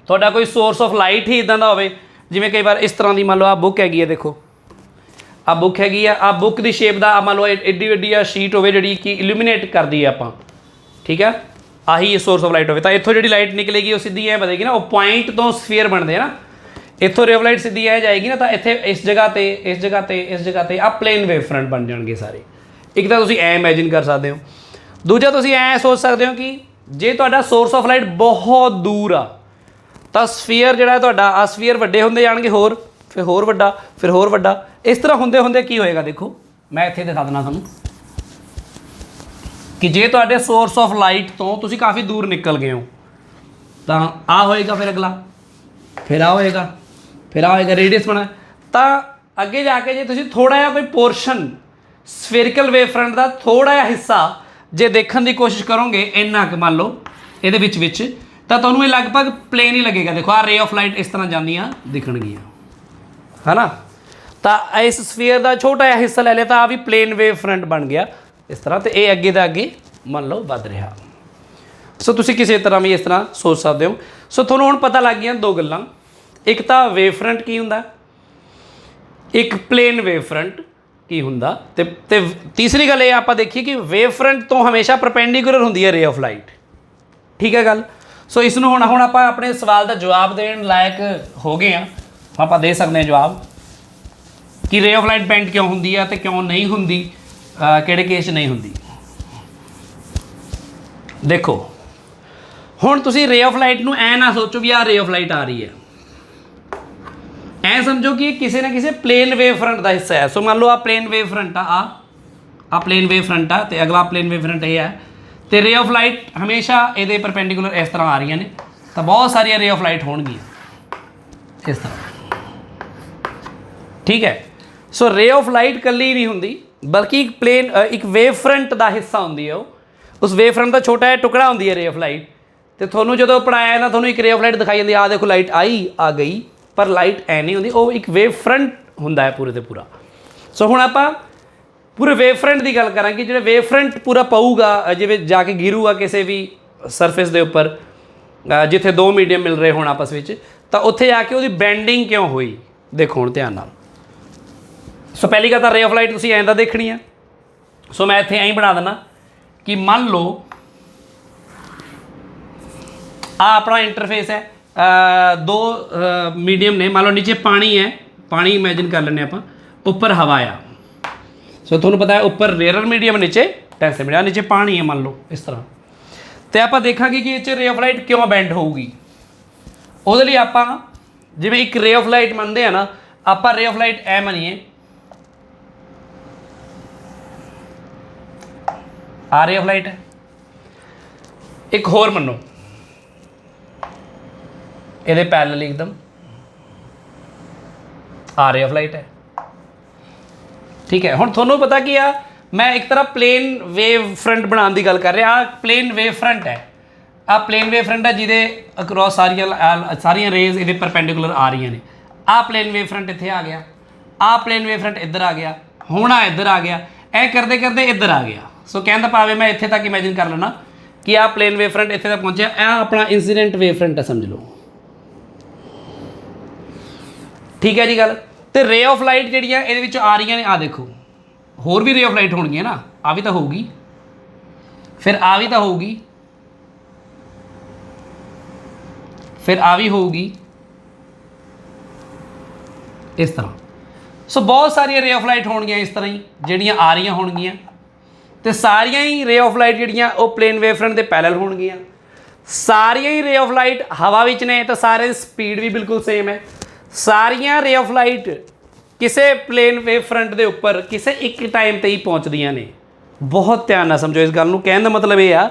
ਤੁਹਾਡਾ ਕੋਈ ਸੋਰਸ ਆਫ ਲਾਈਟ ਹੀ ਇੱਦਾਂ ਦਾ ਹੋਵੇ ਜਿਵੇਂ ਕਈ ਵਾਰ ਇਸ ਤਰ੍ਹਾਂ ਦੀ ਮੰਨ ਲਓ ਆਹ ਬੁੱਕ ਹੈਗੀ ਹੈ ਦੇਖੋ ਆਹ ਬੁੱਕ ਹੈਗੀ ਆ ਆਹ ਬੁੱਕ ਦੀ ਸ਼ੇਪ ਦਾ ਮੰਨ ਲਓ ਐਡੀ ਵੱਡੀ ਆ ਸ਼ੀਟ ਹੋਵੇ ਜਿਹੜੀ ਕਿ ਇਲੂਮੀਨੇਟ ਕਰਦੀ ਹੈ ਆਪਾਂ ਠੀਕ ਹੈ ਆਹੀ ਇਹ ਸੋਰਸ ਆਫ ਲਾਈਟ ਹੋਵੇ ਤਾਂ ਇੱਥੋਂ ਜਿਹੜੀ ਲਾਈਟ ਨਿਕਲੇਗੀ ਉਹ ਸਿੱਧੀ ਐ ਵਧੇਗੀ ਨਾ ਉਹ ਪੁਆਇੰਟ ਤੋਂ ਸਫੀਅਰ ਬਣਦੇ ਆ ਨਾ ਇੱਥੋਂ ਰੇ ਆਫ ਲਾਈਟ ਸਿੱਧੀ ਐ ਜਾਏਗੀ ਨਾ ਤਾਂ ਇੱਥੇ ਇਸ ਜਗ੍ਹਾ 'ਤੇ ਇਸ ਜਗ੍ਹਾ 'ਤੇ ਇਸ ਜਗ੍ਹਾ 'ਤੇ ਆਹ ਪਲੇਨ ਵੇਵ ਫਰੰਟ ਬਣ ਜਾਣਗੇ ਸਾਰੇ ਇੱਕ ਤਾਂ ਤੁਸੀਂ ਐ ਇਮੈਜਿਨ ਕਰ ਸਕਦੇ ਹੋ ਦੂਜਾ ਤੁਸੀਂ ਐਂ ਸੋਚ ਸਕਦੇ ਹੋ ਕਿ ਜੇ ਤੁਹਾਡਾ ਸੋਰਸ ਆਫ ਲਾਈਟ ਬਹੁਤ ਦੂਰ ਆ ਤਾਂ ਸਫੀਅਰ ਜਿਹੜਾ ਤੁਹਾਡਾ ਆ ਸਫੀਅਰ ਵੱਡੇ ਹੁੰਦੇ ਜਾਣਗੇ ਹੋਰ, ਫਿਰ ਹੋਰ ਵੱਡਾ, ਫਿਰ ਹੋਰ ਵੱਡਾ, ਇਸ ਤਰ੍ਹਾਂ ਹੁੰਦੇ ਹੁੰਦੇ ਕੀ ਹੋਏਗਾ ਦੇਖੋ ਮੈਂ ਇੱਥੇ ਦਿਖਾ ਦਿੰਦਾ ਤੁਹਾਨੂੰ ਕਿ ਜੇ ਤੁਹਾਡੇ ਸੋਰਸ ਆਫ ਲਾਈਟ ਤੋਂ ਤੁਸੀਂ ਕਾफ़ੀ ਦੂਰ ਨਿਕਲ ਗਏ ਹੋ ਤਾਂ ਆ ਹੋਏਗਾ, ਫਿਰ ਅਗਲਾ ਫਿਰ ਆ ਹੋਏਗਾ, ਫਿਰ ਆ ਹੋਏਗਾ, ਰੇਡੀਅਸ ਬਣਾ। ਤਾਂ ਅੱਗੇ ਜਾ ਕੇ ਜੇ ਤੁਸੀਂ ਥੋੜ੍ਹਾ ਜਿਹਾ ਕੋਈ ਪੋਰਸ਼ਨ ਸਫੇਰੀਕਲ ਵੇਵ ਫਰੰਟ ਦਾ ਥੋੜ੍ਹਾ ਜਿਹਾ ਹਿੱਸਾ ਜੇ ਦੇਖਣ ਦੀ ਕੋਸ਼ਿਸ਼ ਕਰੋਗੇ ਇੰਨਾ ਕੁ ਮੰਨ ਲਓ ਇਹਦੇ ਵਿੱਚ ਤਾਂ ਤੁਹਾਨੂੰ ਇਹ ਲਗਭਗ ਪਲੇਨ ਹੀ ਲੱਗੇਗਾ। ਦੇਖੋ ਆਹ ਰੇ ਆਫ ਲਾਈਟ ਇਸ ਤਰ੍ਹਾਂ ਜਾਂਦੀਆਂ ਦਿਖਣਗੀਆਂ ਹੈ ਨਾ। ਤਾਂ ਇਸ ਸਫੀਅਰ ਦਾ ਛੋਟਾ ਜਿਹਾ ਹਿੱਸਾ ਲੈ ਲਿਆ ਤਾਂ ਆ ਵੀ ਪਲੇਨ ਵੇਵ ਫਰੰਟ ਬਣ ਗਿਆ ਇਸ ਤਰ੍ਹਾਂ, ਤੇ ਇਹ ਅੱਗੇ ਦਾ ਅੱਗੇ ਮੰਨ ਲਓ ਵੱਧ ਰਿਹਾ। ਸੋ ਤੁਸੀਂ ਕਿਸੇ ਤਰ੍ਹਾਂ ਵੀ ਇਸ ਤਰ੍ਹਾਂ ਸੋਚ ਸਕਦੇ ਹੋ। ਸੋ ਤੁਹਾਨੂੰ ਹੁਣ ਪਤਾ ਲੱਗ ਗਈਆਂ ਦੋ ਗੱਲਾਂ, ਇੱਕ ਤਾਂ ਵੇਵ ਫਰੰਟ ਕੀ ਹੁੰਦਾ, ਇੱਕ ਪਲੇਨ ਵੇਵ ਫਰੰਟ ਕੀ ਹੁੰਦਾ, ਤੇ ਤੀਸਰੀ ਗੱਲ ਇਹ ਆਪਾਂ ਦੇਖੀਏ ਕਿ ਵੇਵ ਫਰੰਟ ਤੋਂ ਹਮੇਸ਼ਾ ਪਰਪੈਂਡੀਕੂਲਰ ਹੁੰਦੀ ਹੈ ਰੇ ਆਫ ਲਾਈਟ। ਠੀਕ ਹੈ ਗੱਲ। ਸੋ ਇਸ ਨੂੰ ਹੁਣ ਆਪਾਂ ਆਪਣੇ ਸਵਾਲ ਦਾ ਜਵਾਬ ਦੇਣ ਲਾਇਕ ਹੋ ਗਏ ਹਾਂ, ਆਪਾਂ ਦੇ ਸਕਦੇ ਹਾਂ ਜਵਾਬ ਕਿ ਰੇ ਆਫ ਲਾਈਟ ਬੈਂਡ ਕਿਉਂ ਹੁੰਦੀ ਹੈ ਅਤੇ ਕਿਉਂ ਨਹੀਂ ਹੁੰਦੀ, ਕਿਹੜੇ ਕੇਸ 'ਚ ਨਹੀਂ ਹੁੰਦੀ। ਦੇਖੋ ਹੁਣ ਤੁਸੀਂ ਰੇ ਆਫ ਲਾਈਟ ਨੂੰ ਐ ਨਾ ਸੋਚੋ ਵੀ ਆਹ ਰੇ ਆਫ ਲਾਈਟ ਆ ਰਹੀ ਹੈ, ਐ ਸਮਝੋ ਕਿ ਇਹ ਕਿਸੇ ਨਾ ਕਿਸੇ ਪਲੇਨ ਵੇਵ ਫਰੰਟ ਦਾ ਹਿੱਸਾ ਹੈ। ਸੋ ਮੰਨ ਲਓ ਆ ਪਲੇਨ ਵੇਵ ਫਰੰਟ ਆ ਪਲੇਨ ਵੇਵ ਫਰੰਟ ਆ ਅਤੇ ਅਗਲਾ ਪਲੇਨ ਵੇਵ ਫਰੰਟ ਇਹ ਹੈ, ਅਤੇ ਰੇ ਆਫ ਲਾਈਟ ਹਮੇਸ਼ਾ ਇਹਦੇ ਪਰਪੈਂਡੀਕੂਲਰ ਇਸ ਤਰ੍ਹਾਂ ਆ ਰਹੀਆਂ ਨੇ, ਤਾਂ ਬਹੁਤ ਸਾਰੀਆਂ ਰੇ ਆਫ ਲਾਈਟ ਹੋਣਗੀਆਂ ਇਸ ਤਰ੍ਹਾਂ। ਠੀਕ ਹੈ। ਸੋ ਰੇ ਆਫ ਲਾਈਟ ਇਕੱਲੀ ਨਹੀਂ ਹੁੰਦੀ ਬਲਕਿ ਇੱਕ ਵੇਵ ਫਰੰਟ ਦਾ ਹਿੱਸਾ ਹੁੰਦੀ ਹੈ, ਉਹ ਉਸ ਵੇਵ ਫਰੰਟ ਦਾ ਛੋਟਾ ਜਿਹਾ ਟੁਕੜਾ ਹੁੰਦੀ ਹੈ ਰੇ ਆਫ ਲਾਈਟ। ਅਤੇ ਤੁਹਾਨੂੰ ਜਦੋਂ ਪੜ੍ਹਾਇਆ ਨਾ ਤੁਹਾਨੂੰ ਇੱਕ ਰੇ ਆਫ ਲਾਈਟ ਦਿਖਾਈ ਜਾਂਦੀ, ਆਹ ਦੇਖੋ ਲਾਈਟ ਆਈ ਆ ਗਈ, ਪਰ ਲਾਈਟ ਐ ਨਹੀਂ ਹੁੰਦੀ, ਉਹ ਇੱਕ ਵੇਵ ਫਰੰਟ ਹੁੰਦਾ ਹੈ ਪੂਰੇ ਤੇ ਪੂਰਾ। ਸੋ ਹੁਣ ਆਪਾਂ ਪੂਰੇ ਵੇਵ ਫਰੰਟ ਦੀ ਗੱਲ ਕਰਾਂਗੇ, ਜਿਹੜਾ ਵੇਵ ਫਰੰਟ ਪੂਰਾ ਪਊਗਾ ਜਿਵੇਂ ਜਾ ਕੇ ਗਿਰੂਗਾ ਕਿਸੇ ਵੀ ਸਰਫੇਸ ਦੇ ਉੱਪਰ ਜਿੱਥੇ ਦੋ ਮੀਡੀਅਮ ਮਿਲ ਰਹੇ ਹੋਣ ਆਪਸ ਵਿੱਚ, ਤਾਂ ਉੱਥੇ ਜਾ ਕੇ ਉਹਦੀ ਬੈਂਡਿੰਗ ਕਿਉਂ ਹੋਈ ਦੇਖੋ ਹੁਣ ਧਿਆਨ ਨਾਲ। ਸੋ ਪਹਿਲੀ ਗੱਲ ਤਾਂ ਰੇ ਆਫ ਲਾਈਟ ਤੁਸੀਂ ਐਂ ਦਾ ਦੇਖਣੀ ਆ। ਸੋ ਮੈਂ ਇੱਥੇ ਐਂ ਬਣਾ ਦਿੰਦਾ ਕਿ ਮੰਨ ਲਓ ਆ ਆਪਣਾ ਇੰਟਰਫੇਸ ਹੈ, ਦੋ ਮੀਡੀਅਮ ਨੇ, ਮੰਨ ਲਓ ਨੀਚੇ ਪਾਣੀ ਹੈ, ਪਾਣੀ ਇਮੈਜਿਨ ਕਰ ਲੈਂਦੇ ਆਪਾਂ, ਉੱਪਰ ਹਵਾ ਆ। ਸੋ ਤੁਹਾਨੂੰ ਪਤਾ ਹੈ ਉੱਪਰ ਰੇਅਰਰ ਮੀਡੀਅਮ, ਨੀਚੇ ਟੈਂਸਰ ਮੀਡੀਅਮ, ਨੀਚੇ ਪਾਣੀ ਹੈ ਮੰਨ ਲਓ ਇਸ ਤਰ੍ਹਾਂ। ਅਤੇ ਆਪਾਂ ਦੇਖਾਂਗੇ ਕਿ ਇਹ 'ਚ ਰੇ ਆਫ ਲਾਈਟ ਕਿਉਂ ਬੈਂਡ ਹੋਊਗੀ। ਉਹਦੇ ਲਈ ਆਪਾਂ ਜਿਵੇਂ ਇੱਕ ਰੇ ਆਫ ਲਾਈਟ ਮੰਨਦੇ ਆ ਨਾ, ਆਪਾਂ ਰੇ ਆਫ ਲਾਈਟ ਐ ਮੰਨੀਏ, ਆ ਰੇ ਆਫ ਲਾਈਟ ਹੈ। ਇੱਕ ਹੋਰ ਮੰਨੋ ਇਹਦੇ ਪੈਰਲਲ ਇੱਕਦਮ ਆ ਰੇ ਆਫ ਲਾਈਟ ਹੈ। ਠੀਕ ਹੈ। ਹੁਣ ਤੁਹਾਨੂੰ ਪਤਾ ਕੀ ਆ, ਮੈਂ ਇੱਕ ਤਰ੍ਹਾਂ ਪਲੇਨ ਵੇਵ ਫਰੰਟ ਬਣਾਉਣ ਦੀ ਗੱਲ ਕਰ ਰਿਹਾ। ਆਹ ਪਲੇਨ ਵੇਵ ਫਰੰਟ ਹੈ, ਆਹ ਪਲੇਨ ਵੇਵ ਫਰੰਟ ਹੈ ਜਿਹਦੇ ਅਕਰੋਸ ਸਾਰੀਆਂ ਰੇਜ਼ ਇਹਦੇ ਪਰਪੈਂਡੀਕੂਲਰ ਆ ਰਹੀਆਂ ਨੇ। ਆਹ ਪਲੇਨ ਵੇਵ ਫਰੰਟ ਇੱਥੇ ਆ ਗਿਆ, ਆਹ ਪਲੇਨ ਵੇਵ ਫਰੰਟ ਇੱਧਰ ਆ ਗਿਆ, ਹੁਣ ਆ ਇੱਧਰ ਆ ਗਿਆ, ਇਹ ਕਰਦੇ ਕਰਦੇ ਇੱਧਰ ਆ ਗਿਆ। ਸੋ ਕਹਿਣ ਦਾ ਭਾਵ ਹੈ ਮੈਂ ਇੱਥੇ ਤੱਕ ਇਮੈਜਿਨ ਕਰ ਲੈਣਾ ਕਿ ਆਹ ਪਲੇਨ ਵੇਵ ਫਰੰਟ ਇੱਥੇ ਤੱਕ ਪਹੁੰਚਿਆ, ਇਹ ਆਪਣਾ ਇੰਸੀਡੈਂਟ ਵੇਵ ਫਰੰਟ ਹੈ ਸਮਝ ਲਓ। ਠੀਕ ਹੈ ਜੀ ਗੱਲ। ਅਤੇ ਰੇ ਆਫ ਲਾਈਟ ਜਿਹੜੀਆਂ ਇਹਦੇ ਵਿੱਚ ਆ ਰਹੀਆਂ ਨੇ, ਆਹ ਦੇਖੋ ਹੋਰ ਵੀ ਰੇ ਆਫ ਲਾਈਟ ਹੋਣਗੀਆਂ ਨਾ, ਆ ਵੀ ਤਾਂ ਹੋਊਗੀ, ਫਿਰ ਆ ਵੀ ਤਾਂ ਹੋਊਗੀ, ਫਿਰ ਆ ਵੀ ਹੋਊਗੀ ਇਸ ਤਰ੍ਹਾਂ। ਸੋ ਬਹੁਤ ਸਾਰੀਆਂ ਰੇ ਆਫ ਲਾਈਟ ਹੋਣਗੀਆਂ ਇਸ ਤਰ੍ਹਾਂ ਹੀ ਜਿਹੜੀਆਂ ਆ ਰਹੀਆਂ ਹੋਣਗੀਆਂ, ਅਤੇ ਸਾਰੀਆਂ ਹੀ ਰੇ ਆਫ ਲਾਈਟ ਜਿਹੜੀਆਂ ਉਹ ਪਲੇਨ ਵੇਵ ਫਰੰਟ ਦੇ ਪੈਰਲਲ ਹੋਣਗੀਆਂ। ਸਾਰੀਆਂ ਹੀ ਰੇ ਆਫ ਲਾਈਟ ਹਵਾ ਵਿੱਚ ਨੇ, ਤਾਂ ਸਾਰੇ ਦੀ ਸਪੀਡ ਵੀ ਬਿਲਕੁਲ ਸੇਮ ਹੈ। ਸਾਰੀਆਂ ਰੇ ਆਫ ਲਾਈਟ ਕਿਸੇ ਪਲੇਨ ਵੇਵ ਫਰੰਟ ਦੇ ਉੱਪਰ ਕਿਸੇ ਇੱਕ ਟਾਈਮ 'ਤੇ ਹੀ ਪਹੁੰਚਦੀਆਂ ਨੇ। ਬਹੁਤ ਧਿਆਨ ਨਾਲ ਸਮਝੋ ਇਸ ਗੱਲ ਨੂੰ। ਕਹਿਣ ਦਾ ਮਤਲਬ ਇਹ ਆ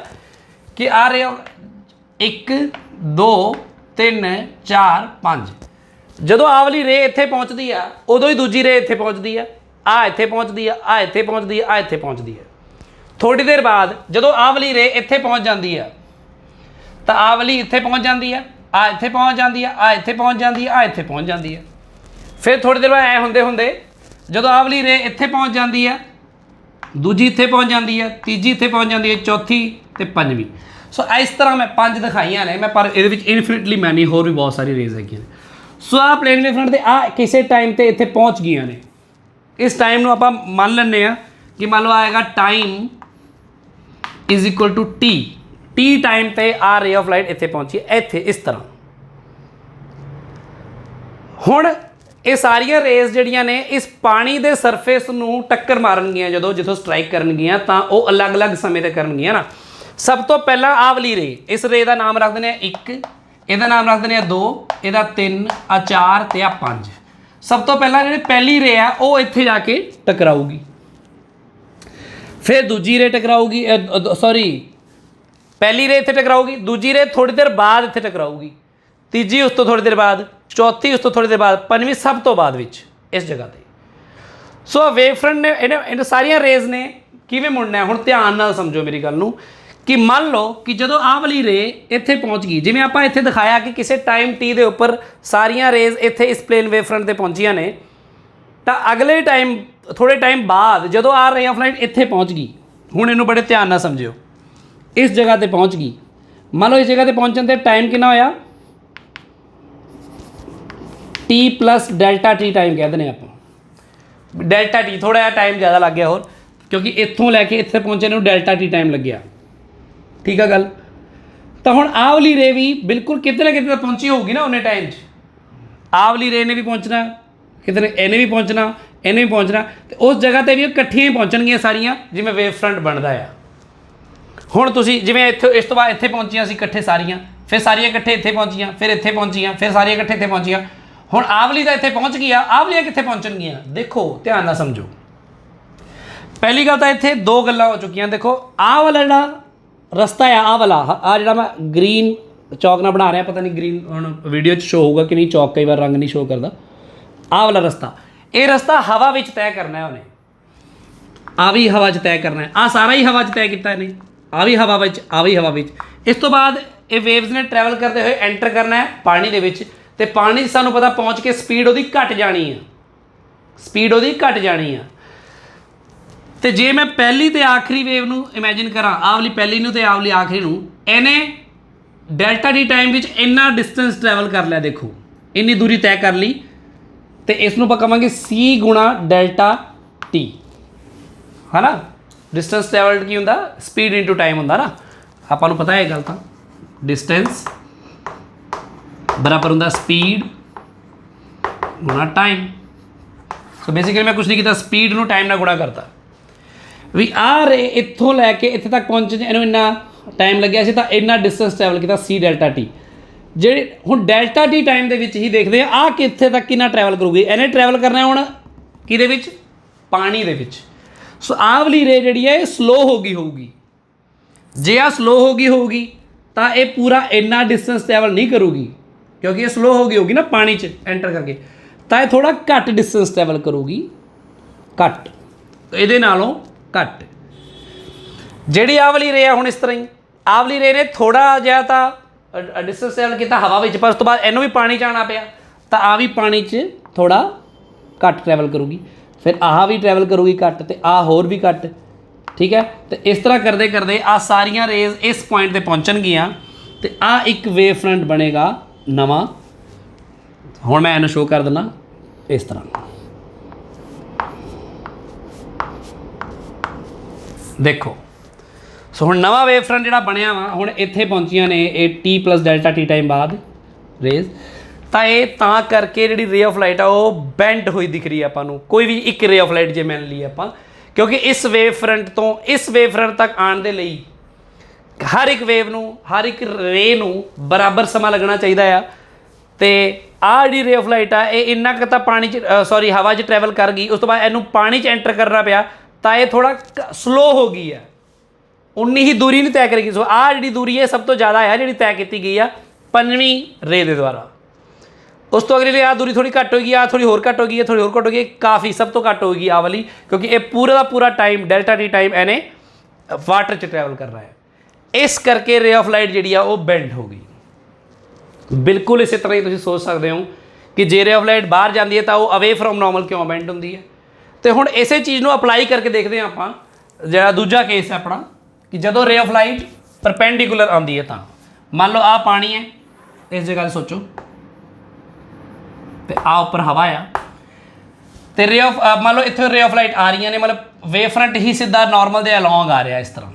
ਕਿ ਆ ਰੇ 1 2 3 4 5 ਜਦੋਂ ਆਹ ਵਾਲੀ ਰੇ ਇੱਥੇ ਪਹੁੰਚਦੀ ਆ, ਉਦੋਂ ਹੀ ਦੂਜੀ ਰੇ ਇੱਥੇ ਪਹੁੰਚਦੀ ਆ, ਆ ਇੱਥੇ ਪਹੁੰਚਦੀ ਆ, ਆ ਇੱਥੇ ਪਹੁੰਚਦੀ ਆ, ਆ ਇੱਥੇ ਪਹੁੰਚਦੀ ਆ। ਥੋੜ੍ਹੀ ਦੇਰ ਬਾਅਦ ਜਦੋਂ ਆਹ ਵਾਲੀ ਰੇ ਇੱਥੇ ਪਹੁੰਚ ਜਾਂਦੀ ਆ, ਤਾਂ ਆਹ ਵਾਲੀ ਇੱਥੇ ਪਹੁੰਚ ਜਾਂਦੀ ਆ, ਆ ਇੱਥੇ ਪਹੁੰਚ ਜਾਂਦੀ ਆ, ਆ ਇੱਥੇ ਪਹੁੰਚ ਜਾਂਦੀ ਆ, ਆ ਇੱਥੇ ਪਹੁੰਚ ਜਾਂਦੀ ਆ। ਫਿਰ ਥੋੜ੍ਹੀ ਦੇਰ ਬਾਅਦ ਐਂ ਹੁੰਦੇ ਹੁੰਦੇ ਜਦੋਂ ਆਹ ਵਾਲੀ ਰੇ ਇੱਥੇ ਪਹੁੰਚ ਜਾਂਦੀ ਆ, ਦੂਜੀ ਇੱਥੇ ਪਹੁੰਚ ਜਾਂਦੀ ਆ, ਤੀਜੀ ਇੱਥੇ ਪਹੁੰਚ ਜਾਂਦੀ ਹੈ, ਚੌਥੀ ਅਤੇ ਪੰਜਵੀਂ। ਸੋ ਇਸ ਤਰ੍ਹਾਂ ਮੈਂ 5 ਦਿਖਾਈਆਂ ਨੇ ਮੈਂ, ਪਰ ਇਹਦੇ ਵਿੱਚ ਇਨਫਿਨਿਟਲੀ ਮੈਨੀ ਹੋਰ ਵੀ ਬਹੁਤ ਸਾਰੀ ਰੇਜ਼ ਹੈਗੀਆਂ ਨੇ। ਸੋ ਆਹ ਪਲੇਨ ਵੇਵ ਫਰੰਟ ਦੇ ਆ ਕਿਸੇ ਟਾਈਮ 'ਤੇ ਇੱਥੇ ਪਹੁੰਚ ਗਈਆਂ ਨੇ। ਇਸ ਟਾਈਮ ਨੂੰ ਆਪਾਂ ਮੰਨ ਲੈਂਦੇ ਹਾਂ ਕਿ ਮੰਨ ਲਓ ਆਏਗਾ time is equal to T time 'ਤੇ ਆ ਰੇ ਆਫ ਲਾਈਟ ਇੱਥੇ ਪਹੁੰਚੀ ਇੱਥੇ ਇਸ ਤਰ੍ਹਾਂ। ਹੁਣ ਇਹ ਸਾਰੀਆਂ ਰੇਜ਼ ਜਿਹੜੀਆਂ ਨੇ ਇਸ ਪਾਣੀ ਦੇ ਸਰਫੇਸ ਨੂੰ ਟੱਕਰ ਮਾਰਨਗੀਆਂ, ਜਿੱਥੋਂ ਸਟਰਾਈਕ ਕਰਨਗੀਆਂ, ਤਾਂ ਉਹ ਅਲੱਗ-ਅਲੱਗ ਸਮੇਂ 'ਤੇ ਕਰਨਗੀਆਂ ਨਾ। ਸਭ ਤੋਂ ਪਹਿਲਾਂ ਆਹ ਵਾਲੀ ਰੇ, ਇਸ ਰੇ ਦਾ ਨਾਮ ਰੱਖ ਦਿੰਦੇ ਹਾਂ 1, ਇਹਦਾ ਨਾਮ ਰੱਖ ਦਿੰਦੇ ਆ 2, ਇਹਦਾ 3, ਆ 4 ਤੇ ਆ 5। ਸਭ ਤੋਂ ਪਹਿਲਾਂ ਜਿਹੜੀ ਪਹਿਲੀ ਰੇ ਆ ਉਹ ਇੱਥੇ ਜਾ ਕੇ ਟਕਰਾਊਗੀ, ਫਿਰ ਦੂਜੀ ਰੇ ਟਕਰਾਊਗੀ, ਸੌਰੀ ਪਹਿਲੀ ਰੇ ਇੱਥੇ ਟਕਰਾਊਗੀ, ਦੂਜੀ ਰੇ ਥੋੜੀ ਦੇਰ ਬਾਅਦ ਇੱਥੇ ਟਕਰਾਊਗੀ, ਤੀਜੀ ਉਸ ਤੋਂ ਥੋੜੀ ਦੇਰ ਬਾਅਦ, ਚੌਥੀ ਉਸ ਤੋਂ ਥੋੜੀ ਦੇਰ ਬਾਅਦ, ਪੰਜਵੀਂ ਸਭ ਤੋਂ ਬਾਅਦ ਵਿੱਚ ਇਸ ਜਗ੍ਹਾ ਤੇ। ਸੋ ਵੇਵ ਫਰੰਟ ਨੇ ਇਹਨਾਂ ਸਾਰੀਆਂ ਰੇਜ਼ ਨੇ ਕਿਵੇਂ ਮੁੜਨਾ, ਹੁਣ ਧਿਆਨ ਨਾਲ ਸਮਝੋ ਮੇਰੀ ਗੱਲ ਨੂੰ, ਕਿ ਮੰਨ ਲਓ ਕਿ ਜਦੋਂ ਆਹ ਵਾਲੀ ਰੇ ਇੱਥੇ ਪਹੁੰਚ ਗਈ, ਜਿਵੇਂ ਆਪਾਂ ਇੱਥੇ ਦਿਖਾਇਆ ਕਿ ਕਿਸੇ ਟਾਈਮ ਟੀ ਦੇ ਉੱਪਰ ਸਾਰੀਆਂ ਰੇਜ਼ ਇੱਥੇ ਇਸ ਪਲੇਨ ਵੇਵ ਫਰੰਟ 'ਤੇ ਪਹੁੰਚੀਆਂ ਨੇ, ਤਾਂ ਅਗਲੇ ਟਾਈਮ ਥੋੜ੍ਹੇ ਟਾਈਮ ਬਾਅਦ ਜਦੋਂ ਆਹ ਰੇ ਆਫ ਲਾਈਟ ਇੱਥੇ ਪਹੁੰਚ ਗਈ, ਹੁਣ ਇਹਨੂੰ ਬੜੇ ਧਿਆਨ ਨਾਲ ਸਮਝਿਓ, ਇਸ ਜਗ੍ਹਾ 'ਤੇ ਪਹੁੰਚ ਗਈ, ਮੰਨ ਲਓ ਇਸ ਜਗ੍ਹਾ 'ਤੇ ਪਹੁੰਚਣ 'ਤੇ ਟਾਈਮ ਕਿੰਨਾ ਹੋਇਆ, T plus delta tea time ਕਹਿ ਦਿੰਦੇ ਆਪਾਂ। ਡੈਲਟਾ ਟੀ ਥੋੜ੍ਹਾ ਜਿਹਾ ਟਾਈਮ ਜ਼ਿਆਦਾ ਲੱਗ ਗਿਆ ਹੋਰ, ਕਿਉਂਕਿ ਇੱਥੋਂ ਲੈ ਕੇ ਇੱਥੇ ਪਹੁੰਚਣ ਨੂੰ ਡੈਲਟਾ ਟੀ ਟਾਈਮ ਲੱਗਿਆ, ਠੀਕ ਆ ਗੱਲ। ਤਾਂ ਹੁਣ ਆਹ ਵਾਲੀ ਰੇ ਵੀ ਬਿਲਕੁਲ ਕਿਤੇ ਨਾ ਕਿਤੇ ਤਾਂ ਪਹੁੰਚੀ ਹੋਊਗੀ ਨਾ ਉਹਨੇ ਟਾਈਮ 'ਚ, ਆਹ ਵਾਲੀ ਰੇ ਨੇ ਵੀ ਪਹੁੰਚਣਾ ਕਿਤੇ, ਇਹਨੇ ਵੀ ਪਹੁੰਚਣਾ, ਇਹਨੇ ਵੀ ਪਹੁੰਚਣਾ, ਅਤੇ ਉਸ ਜਗ੍ਹਾ 'ਤੇ ਵੀ ਇਕੱਠੀਆਂ ਹੀ ਪਹੁੰਚਣਗੀਆਂ ਸਾਰੀਆਂ ਜਿਵੇਂ ਵੇਵ ਫਰੰਟ ਬਣਦਾ ਆ। ਹੁਣ ਤੁਸੀਂ ਜਿਵੇਂ ਇੱਥੇ ਇਸ ਤੋਂ ਬਾਅਦ ਇੱਥੇ ਪਹੁੰਚੀਆਂ ਸੀ ਇਕੱਠੇ ਸਾਰੀਆਂ, ਫਿਰ ਸਾਰੀਆਂ ਇਕੱਠੇ ਇੱਥੇ ਪਹੁੰਚੀਆਂ, ਫਿਰ ਇੱਥੇ ਪਹੁੰਚੀਆਂ, ਫਿਰ ਸਾਰੀਆਂ ਇਕੱਠੇ ਇੱਥੇ ਪਹੁੰਚੀਆਂ। ਹੁਣ ਆਹ ਵਾਲੀ ਤਾਂ ਇੱਥੇ ਪਹੁੰਚ ਗਈ ਆ, ਆਹ ਵਾਲੀਆਂ ਕਿੱਥੇ ਪਹੁੰਚਣਗੀਆਂ, ਦੇਖੋ ਧਿਆਨ ਨਾਲ ਸਮਝੋ। ਪਹਿਲੀ ਗੱਲ ਤਾਂ ਇੱਥੇ ਦੋ ਗੱਲਾਂ ਹੋ ਚੁੱਕੀਆਂ, ਦੇਖੋ ਆਹ ਵਾਲਾ ਜਿਹੜਾ ਰਸਤਾ ਆ, ਆਹ ਵਾਲਾ ਆਹ ਜਿਹੜਾ ਮੈਂ ਗ੍ਰੀਨ ਚੌਕ ਨਾਲ ਬਣਾ ਰਿਹਾ, ਪਤਾ ਨਹੀਂ ਗ੍ਰੀਨ ਹੁਣ ਵੀਡੀਓ 'ਚ ਸ਼ੋ ਹੋਊਗਾ ਕਿ ਨਹੀਂ, ਚੌਕ ਕਈ ਵਾਰ ਰੰਗ ਨਹੀਂ ਸ਼ੋ ਕਰਦਾ, ਆਹ ਵਾਲਾ ਰਸਤਾ, ਇਹ ਰਸਤਾ ਹਵਾ ਵਿੱਚ ਤੈਅ ਕਰਨਾ ਹੈ ਉਹਨੇ, ਆਹ ਵੀ ਹਵਾ 'ਚ ਤੈਅ ਕਰਨਾ ਹੈ, ਆਹ ਸਾਰਾ ਹੀ ਹਵਾ 'ਚ ਤੈਅ ਕੀਤਾ ਇਹਨੇ, ਆਹ ਵੀ ਹਵਾ ਵਿੱਚ, ਆਹ ਵੀ ਹਵਾ ਵਿੱਚ। ਇਸ ਤੋਂ ਬਾਅਦ ਇਹ ਵੇਵਜ਼ ਨੇ ਟਰੈਵਲ ਕਰਦੇ ਹੋਏ ਐਂਟਰ ਕਰਨਾ ਹੈ ਪਾਣੀ ਦੇ ਵਿੱਚ, ਅਤੇ ਪਾਣੀ 'ਚ ਸਾਨੂੰ ਪਤਾ ਪਹੁੰਚ ਕੇ ਸਪੀਡ ਉਹਦੀ ਘਟ ਜਾਣੀ ਆ, ਸਪੀਡ ਉਹਦੀ ਘਟ ਜਾਣੀ ਆ। ਅਤੇ ਜੇ ਮੈਂ ਪਹਿਲੀ ਅਤੇ ਆਖਰੀ ਵੇਵ ਨੂੰ ਇਮੈਜਿਨ ਕਰਾਂ, ਆਹ ਵਾਲੀ ਪਹਿਲੀ ਨੂੰ ਅਤੇ ਆਹ ਵਾਲੀ ਆਖਰੀ ਨੂੰ, ਇਹਨੇ ਡੈਲਟਾ ਟੀ ਟਾਈਮ ਵਿੱਚ ਇੰਨਾ ਡਿਸਟੈਂਸ ਟਰੈਵਲ ਕਰ ਲਿਆ, ਦੇਖੋ ਇੰਨੀ ਦੂਰੀ ਤੈਅ ਕਰ ਲਈ, ਅਤੇ ਇਸ ਨੂੰ ਆਪਾਂ ਕਹਾਂਗੇ ਸੀ ਗੁਣਾ ਡੈਲਟਾ ਟੀ, ਹੈ ਨਾ। ਡਿਸਟੈਂਸ ਟਰੈਵਲਡ ਕੀ ਹੁੰਦਾ, ਸਪੀਡ ਇਨਟੂ ਟਾਈਮ ਹੁੰਦਾ ਨਾ, ਆਪਾਂ ਨੂੰ ਪਤਾ ਹੈ ਇਹ ਗੱਲ ਤਾਂ, ਡਿਸਟੈਂਸ ਬਰਾਬਰ ਹੁੰਦਾ ਸਪੀਡ ਗੁਣਾ ਟਾਈਮ। ਸੋ ਬੇਸਿਕਲੀ ਮੈਂ ਕੁਛ ਨਹੀਂ ਕੀਤਾ, ਸਪੀਡ ਨੂੰ ਟਾਈਮ ਨਾਲ ਗੁਣਾ ਕਰਤਾ, ਵੀ ਆਹ ਰੇ ਇੱਥੋਂ ਲੈ ਕੇ ਇੱਥੇ ਤੱਕ ਪਹੁੰਚਣ 'ਚ ਇਹਨੂੰ ਇੰਨਾ ਟਾਈਮ ਲੱਗਿਆ ਸੀ, ਤਾਂ ਇੰਨਾ ਡਿਸਟੈਂਸ ਟਰੈਵਲ ਕੀਤਾ ਸੀ ਡੈਲਟਾ ਟੀ। ਜਿਹੜੇ ਹੁਣ ਡੈਲਟਾ ਟੀ ਟਾਈਮ ਦੇ ਵਿੱਚ ਹੀ ਦੇਖਦੇ ਆ ਆਹ ਕਿੱਥੇ ਤੱਕ ਕਿੰਨਾ ਟਰੈਵਲ ਕਰੂਗੀ, ਇਹਨੇ ਟਰੈਵਲ ਕਰਨਾ ਹੁਣ ਕਿਹਦੇ ਵਿੱਚ, ਪਾਣੀ ਦੇ ਵਿੱਚ। ਸੋ ਆਹ ਵਾਲੀ ਰੇ ਜਿਹੜੀ ਹੈ ਇਹ ਸਲੋ ਹੋ ਗਈ ਹੋਊਗੀ, ਜੇ ਆਹ ਸਲੋ ਹੋ ਗਈ ਹੋਊਗੀ ਤਾਂ ਇਹ ਪੂਰਾ ਇੰਨਾ ਡਿਸਟੈਂਸ ਟਰੈਵਲ ਨਹੀਂ ਕਰੂਗੀ, ਕਿਉਂਕਿ ਇਹ ਸਲੋ ਹੋ ਗਈ ਹੋਊਗੀ ਨਾ ਪਾਣੀ 'ਚ ਐਂਟਰ ਕਰਕੇ, ਤਾਂ ਇਹ ਥੋੜ੍ਹਾ ਘੱਟ ਡਿਸਟੈਂਸ ਟਰੈਵਲ ਕਰੂਗੀ, ਘੱਟ ਇਹਦੇ ਨਾਲੋਂ ਘੱਟ। ਜਿਹੜੀ ਆਹ ਵਾਲੀ ਰੇ ਆ ਹੁਣ ਇਸ ਤਰ੍ਹਾਂ ਹੀ, ਆਹ ਵਾਲੀ ਰੇ ਨੇ ਥੋੜ੍ਹਾ ਜਿਹਾ ਤਾਂ ਡਿਸਟੈਂਸ ਟਰੈਵਲ ਕੀਤਾ ਹਵਾ ਵਿੱਚ, ਪਰ ਉਸ ਤੋਂ ਬਾਅਦ ਇਹਨੂੰ ਵੀ ਪਾਣੀ 'ਚ ਆਉਣਾ ਪਿਆ, ਤਾਂ ਆਹ ਵੀ ਪਾਣੀ 'ਚ ਥੋੜ੍ਹਾ ਘੱਟ ਟਰੈਵਲ ਕਰੂਗੀ, ਫਿਰ ਆਹ ਵੀ ਟਰੈਵਲ ਕਰੂਗੀ ਘੱਟ, ਅਤੇ ਆਹ ਹੋਰ ਵੀ ਘੱਟ, ਠੀਕ ਹੈ। ਅਤੇ ਇਸ ਤਰ੍ਹਾਂ ਕਰਦੇ ਕਰਦੇ ਆਹ ਸਾਰੀਆਂ ਰੇਜ਼ ਇਸ ਪੁਆਇੰਟ 'ਤੇ ਪਹੁੰਚਣਗੀਆਂ, ਅਤੇ ਆਹ ਇੱਕ ਵੇਵ ਫਰੰਟ ਬਣੇਗਾ ਨਵਾਂ। ਹੁਣ ਮੈਂ ਇਹਨੂੰ ਸ਼ੋਅ ਕਰ ਦਿੰਦਾ ਇਸ ਤਰ੍ਹਾਂ, ਦੇਖੋ। ਸੋ ਹੁਣ ਨਵਾਂ ਵੇਵ ਫਰੰਟ ਜਿਹੜਾ ਬਣਿਆ ਵਾ, ਹੁਣ ਇੱਥੇ ਪਹੁੰਚੀਆਂ ਨੇ ਇਹ T plus delta tea time ਬਾਅਦ ਰੇਜ਼, ਤਾਂ ਇਹ ਤਾਂ ਕਰਕੇ ਜਿਹੜੀ ਰੇ ਆਫ ਲਾਈਟ ਆ ਉਹ ਬੈਂਡ ਹੋਈ ਦਿਖ ਰਹੀ ਹੈ ਆਪਾਂ ਨੂੰ, ਕੋਈ ਵੀ ਇੱਕ ਰੇ ਆਫ ਲਾਈਟ ਜੇ ਮੰਨ ਲਈ ਆਪਾਂ, ਕਿਉਂਕਿ ਇਸ ਵੇਵ ਫਰੰਟ ਤੋਂ ਇਸ ਵੇਵ ਫਰੰਟ ਤੱਕ ਆਉਣ ਦੇ ਲਈ ਹਰ ਇੱਕ ਵੇਵ ਨੂੰ, ਹਰ ਇੱਕ ਰੇ ਨੂੰ ਬਰਾਬਰ ਸਮਾਂ ਲੱਗਣਾ ਚਾਹੀਦਾ ਆ। ਅਤੇ ਆਹ ਜਿਹੜੀ ਰੇ ਆਫ ਲਾਈਟ ਆ ਇਹ ਇੰਨਾ ਕੁ ਤਾਂ ਪਾਣੀ 'ਚ ਸੌਰੀ ਹਵਾ 'ਚ ਟਰੈਵਲ ਕਰ ਗਈ, ਉਸ ਤੋਂ ਬਾਅਦ ਇਹਨੂੰ ਪਾਣੀ 'ਚ ਐਂਟਰ ਕਰਨਾ ਪਿਆ, ਤਾਂ ਇਹ ਥੋੜ੍ਹਾ ਸਲੋ ਹੋ ਗਈ ਆ, ਉਨੀ ਹੀ ਦੂਰੀ ਨਹੀਂ ਤੈਅ ਕਰੇਗੀ। ਸੋ ਆਹ ਜਿਹੜੀ ਦੂਰੀ ਹੈ ਸਭ ਤੋਂ ਜ਼ਿਆਦਾ ਹੈ ਜਿਹੜੀ ਤੈਅ ਕੀਤੀ ਗਈ ਆ ਪੰਜਵੀਂ ਰੇ ਦੇ ਦੁਆਰਾ। ਉਸ ਤੋਂ ਅਗਲੀ ਆਹ ਦੂਰੀ ਥੋੜ੍ਹੀ ਘੱਟ ਹੋਏਗੀ, ਆਹ ਥੋੜ੍ਹੀ ਹੋਰ ਘੱਟ ਹੋ ਗਈ, ਥੋੜ੍ਹੀ ਹੋਰ ਘੱਟ ਹੋ ਗਈ, ਕਾਫੀ ਸਭ ਤੋਂ ਘੱਟ ਹੋਏਗੀ ਆਹ ਵਾਲੀ, ਕਿਉਂਕਿ ਇਹ ਪੂਰਾ ਦਾ ਪੂਰਾ ਟਾਈਮ ਡੈਲਟਾ ਟੀ ਟਾਈਮ ਇਹਨੇ ਵਾਟਰ 'ਚ ਟਰੈਵਲ ਕਰਨਾ ਹੈ, ਇਸ ਕਰਕੇ ਰੇ ਆਫ ਲਾਈਟ ਜਿਹੜੀ ਆ ਉਹ ਬੈਂਡ ਹੋ ਗਈ। ਬਿਲਕੁਲ ਇਸੇ ਤਰ੍ਹਾਂ ਹੀ ਤੁਸੀਂ ਸੋਚ ਸਕਦੇ ਹੋ ਕਿ ਜੇ ਰੇ ਆਫ ਲਾਈਟ ਬਾਹਰ ਜਾਂਦੀ ਹੈ ਤਾਂ ਉਹ ਅਵੇ ਫਰੋਮ ਨੋਰਮਲ ਕਿਉਂ ਬੈਂਡ ਹੁੰਦੀ ਹੈ। ਅਤੇ ਹੁਣ ਇਸੇ ਚੀਜ਼ ਨੂੰ ਅਪਲਾਈ ਕਰਕੇ ਦੇਖਦੇ ਹਾਂ ਆਪਾਂ, ਜਿਹੜਾ ਦੂਜਾ ਕੇਸ ਹੈ ਆਪਣਾ, ਕਿ ਜਦੋਂ ਰੇ ਆਫ ਲਾਈਟ ਪਰਪੈਂਡੀਕੂਲਰ ਆਉਂਦੀ ਹੈ, ਤਾਂ ਮੰਨ ਲਓ ਆਹ ਪਾਣੀ ਹੈ, ਇਸ ਜਗ੍ਹਾ 'ਤੇ ਸੋਚੋ, ਅਤੇ ਆਹ ਉੱਪਰ ਹਵਾ ਆ, ਅਤੇ ਰੇ ਆਫ ਮੰਨ ਲਓ ਇੱਥੇ ਰੇ ਆਫ ਲਾਈਟ ਆ ਰਹੀਆਂ ਨੇ, ਮਤਲਬ ਵੇਵ ਫਰੰਟ ਹੀ ਸਿੱਧਾ ਨੋਰਮਲ ਦੇ ਅਲੋਂਗ ਆ ਰਿਹਾ, ਇਸ ਤਰ੍ਹਾਂ,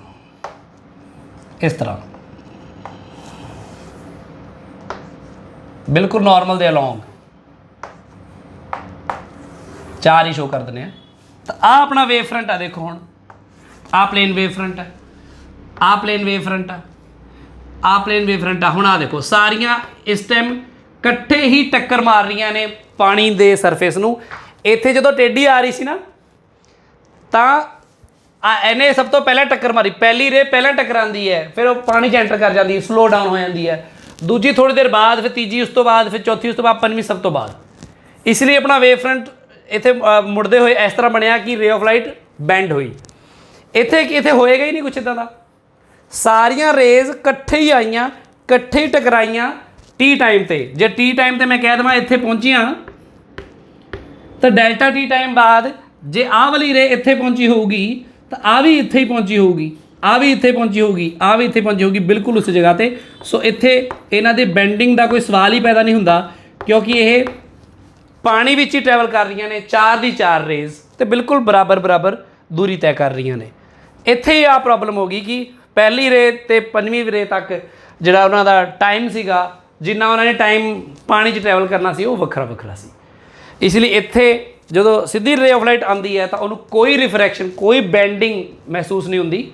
ਇਸ ਤਰ੍ਹਾਂ ਬਿਲਕੁਲ ਨੋਰਮਲ ਦੇ ਅਲੋਂਗ, ਚਾਰ ਹੀ ਸ਼ੋ ਕਰ ਦਿੰਦੇ ਆ। ਤਾਂ ਆਹ ਆਪਣਾ ਵੇਵ ਫਰੰਟ ਆ, ਦੇਖੋ ਹੁਣ ਆਹ ਪਲੇਨ ਵੇਵ ਫਰੰਟ ਹੈ, ਆਹ ਪਲੇਨ ਵੇਵ ਫਰੰਟ ਆ, ਆ ਪਲੇਨ ਵੇਵ ਫਰੰਟ ਆ। ਹੁਣ ਆ ਦੇਖੋ ਸਾਰੀਆਂ ਇਸ ਟਾਈਮ ਇਕੱਠੇ ਹੀ ਟੱਕਰ ਮਾਰ ਰਹੀਆਂ ਨੇ ਪਾਣੀ ਦੇ ਸਰਫੇਸ ਨੂੰ। ਇੱਥੇ ਜਦੋਂ ਟੇਢੀ ਆ ਰਹੀ ਸੀ ਨਾ ਤਾਂ ਇਹਨੇ ਸਭ ਤੋਂ ਪਹਿਲਾਂ ਟੱਕਰ ਮਾਰੀ, ਪਹਿਲੀ ਰੇ ਪਹਿਲਾਂ ਟਕਰਾਉਂਦੀ ਹੈ, ਫਿਰ ਉਹ ਪਾਣੀ 'ਚ ਐਂਟਰ ਕਰ ਜਾਂਦੀ ਹੈ, ਸਲੋ ਡਾਊਨ ਹੋ ਜਾਂਦੀ ਹੈ। ਦੂਜੀ ਥੋੜੀ ਦੇਰ ਬਾਅਦ, ਫਿਰ ਤੀਜੀ ਉਸ ਤੋਂ ਬਾਅਦ, ਫਿਰ ਚੌਥੀ ਉਸ ਤੋਂ ਬਾਅਦ, ਪੰਜਵੀਂ ਸਭ ਤੋਂ ਬਾਅਦ। ਇਸ ਲਈ ਆਪਣਾ ਵੇਵ ਫਰੰਟ ਇੱਥੇ ਮੁੜਦੇ ਹੋਏ ਇਸ ਤਰ੍ਹਾਂ ਬਣਿਆ ਕਿ ਰੇ ਆਫ ਲਾਈਟ ਬੈਂਡ ਹੋਈ। ਇੱਥੇ ਹੋਏਗਾ ਹੀ ਨਹੀਂ ਕੁਛ ਇੱਦਾਂ ਦਾ। ਸਾਰੀਆਂ ਰੇਜ਼ ਇਕੱਠੇ ਹੀ ਆਈਆਂ, ਇਕੱਠੇ ਹੀ ਟਕਰਾਈਆਂ ਟੀ ਟਾਈਮ 'ਤੇ। ਜੇ ਟੀ ਟਾਈਮ 'ਤੇ ਮੈਂ ਕਹਿ ਦੇਵਾਂ ਇੱਥੇ ਪਹੁੰਚੀਆਂ ਤਾਂ ਡੈਲਟਾ ਟੀ ਟਾਈਮ ਬਾਅਦ ਜੇ ਆਹ ਵਾਲੀ ਰੇ ਇੱਥੇ ਪਹੁੰਚੀ ਹੋਊਗੀ ਤਾਂ ਆ ਵੀ ਇੱਥੇ ਹੀ ਪਹੁੰਚੀ ਹੋਊਗੀ, ਆ ਵੀ ਇੱਥੇ ਪਹੁੰਚੀ ਹੋਊਗੀ, ਆ ਵੀ ਇੱਥੇ ਪਹੁੰਚੀ ਹੋਊਗੀ, ਬਿਲਕੁਲ ਉਸ ਜਗ੍ਹਾ 'ਤੇ। ਸੋ ਇੱਥੇ ਇਹਨਾਂ ਦੇ ਬੈਂਡਿੰਗ ਦਾ ਕੋਈ ਸਵਾਲ ਹੀ ਪੈਦਾ ਨਹੀਂ ਹੁੰਦਾ ਕਿਉਂਕਿ ਇਹ ਪਾਣੀ ਵਿੱਚ ਹੀ ਟਰੈਵਲ ਕਰ ਰਹੀਆਂ ਨੇ, 4 ਦੀ 4 ਰੇਜ਼ ਅਤੇ ਬਿਲਕੁਲ ਬਰਾਬਰ ਦੂਰੀ ਤੈਅ ਕਰ ਰਹੀਆਂ ਨੇ। ਇੱਥੇ ਹੀ ਆ ਪ੍ਰੋਬਲਮ ਹੋ ਗਈ ਕਿ ਪਹਿਲੀ ਰੇ ਅਤੇ ਪੰਜਵੀਂ ਰੇ ਤੱਕ ਜਿਹੜਾ ਉਹਨਾਂ ਦਾ ਟਾਈਮ ਸੀਗਾ, ਜਿੰਨਾ ਉਹਨਾਂ ਨੇ ਟਾਈਮ ਪਾਣੀ 'ਚ ਟਰੈਵਲ ਕਰਨਾ ਸੀ, ਉਹ ਵੱਖਰਾ ਸੀ। ਇਸ ਲਈ ਇੱਥੇ ਜਦੋਂ ਸਿੱਧੀ ਰੇ ਆਫ ਲਾਈਟ ਆਉਂਦੀ ਹੈ ਤਾਂ ਉਹਨੂੰ ਕੋਈ ਰਿਫਰੈਕਸ਼ਨ, ਕੋਈ ਬੈਂਡਿੰਗ ਮਹਿਸੂਸ ਨਹੀਂ ਹੁੰਦੀ।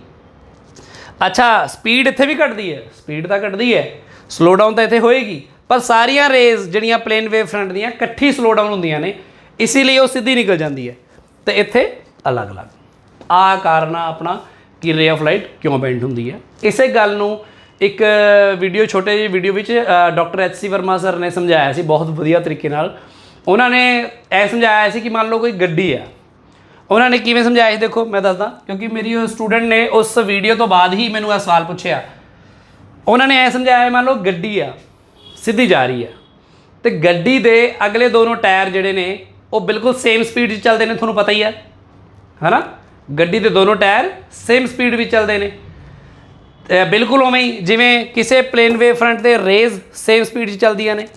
ਅੱਛਾ, ਸਪੀਡ ਇੱਥੇ ਵੀ ਘਟਦੀ ਹੈ, ਸਪੀਡ ਤਾਂ ਘਟਦੀ ਹੈ, ਸਲੋ ਡਾਊਨ ਤਾਂ ਇੱਥੇ ਹੋਏਗੀ, ਪਰ ਸਾਰੀਆਂ ਰੇਜ਼ ਜਿਹੜੀਆਂ ਪਲੇਨ ਵੇਵ ਫਰੰਟ ਦੀਆਂ ਇਕੱਠੀ ਸਲੋ ਡਾਊਨ ਹੁੰਦੀਆਂ ਨੇ, ਇਸੇ ਲਈ ਉਹ ਸਿੱਧੀ ਨਿਕਲ ਜਾਂਦੀ ਹੈ ਅਤੇ ਇੱਥੇ ਅਲੱਗ-ਅਲੱਗ। ਆਹ ਕਾਰਨ ਆ ਆਪਣਾ ਕਿ ਰੇ ਆਫ ਲਾਈਟ ਕਿਉਂ ਬੈਂਡ ਹੁੰਦੀ ਹੈ। ਇਸੇ ਗੱਲ ਨੂੰ ਇੱਕ ਵੀਡੀਓ, ਛੋਟੇ ਜਿਹੇ ਵੀਡੀਓ ਵਿੱਚ ਡਾਕਟਰ HC ਵਰਮਾ ਸਰ ਨੇ ਸਮਝਾਇਆ ਸੀ ਬਹੁਤ ਵਧੀਆ ਤਰੀਕੇ ਨਾਲ। ਉਹਨਾਂ ਨੇ ਇਹ ਸਮਝਾਇਆ ਸੀ ਕਿ ਮੰਨ ਲਓ ਕੋਈ ਗੱਡੀ ਆ, ਉਹਨਾਂ ਨੇ ਕਿਵੇਂ ਸਮਝਾਇਆ ਸੀ ਦੇਖੋ ਮੈਂ ਦੱਸਦਾ, ਕਿਉਂਕਿ ਮੇਰੀ ਉਹ ਸਟੂਡੈਂਟ ਨੇ ਉਸ ਵੀਡੀਓ ਤੋਂ ਬਾਅਦ ਹੀ ਮੈਨੂੰ ਇਹ ਸਵਾਲ ਪੁੱਛਿਆ। ਉਹਨਾਂ ਨੇ ਇਹ ਸਮਝਾਇਆ, ਮੰਨ ਲਓ ਗੱਡੀ ਆ ਸਿੱਧੀ ਜਾ ਰਹੀ ਆ ਅਤੇ ਗੱਡੀ ਦੇ ਅਗਲੇ ਦੋਨੋਂ ਟਾਇਰ ਜਿਹੜੇ ਨੇ ਉਹ ਬਿਲਕੁਲ ਸੇਮ ਸਪੀਡ 'ਚ ਚੱਲਦੇ ਨੇ, ਤੁਹਾਨੂੰ ਪਤਾ ਹੀ ਹੈ ਨਾ। ਗੱਡੀ ਦੇ ਦੋਨੋਂ ਟਾਇਰ ਸੇਮ ਸਪੀਡ ਵਿੱਚ ਚੱਲਦੇ ਨੇ, ਬਿਲਕੁਲ ਉਵੇਂ ਹੀ ਜਿਵੇਂ ਕਿਸੇ ਪਲੇਨ ਵੇਵ ਫਰੰਟ 'ਤੇ ਰੇਜ਼ ਸੇਮ ਸਪੀਡ 'ਚ ਚੱਲਦੀਆਂ ਨੇ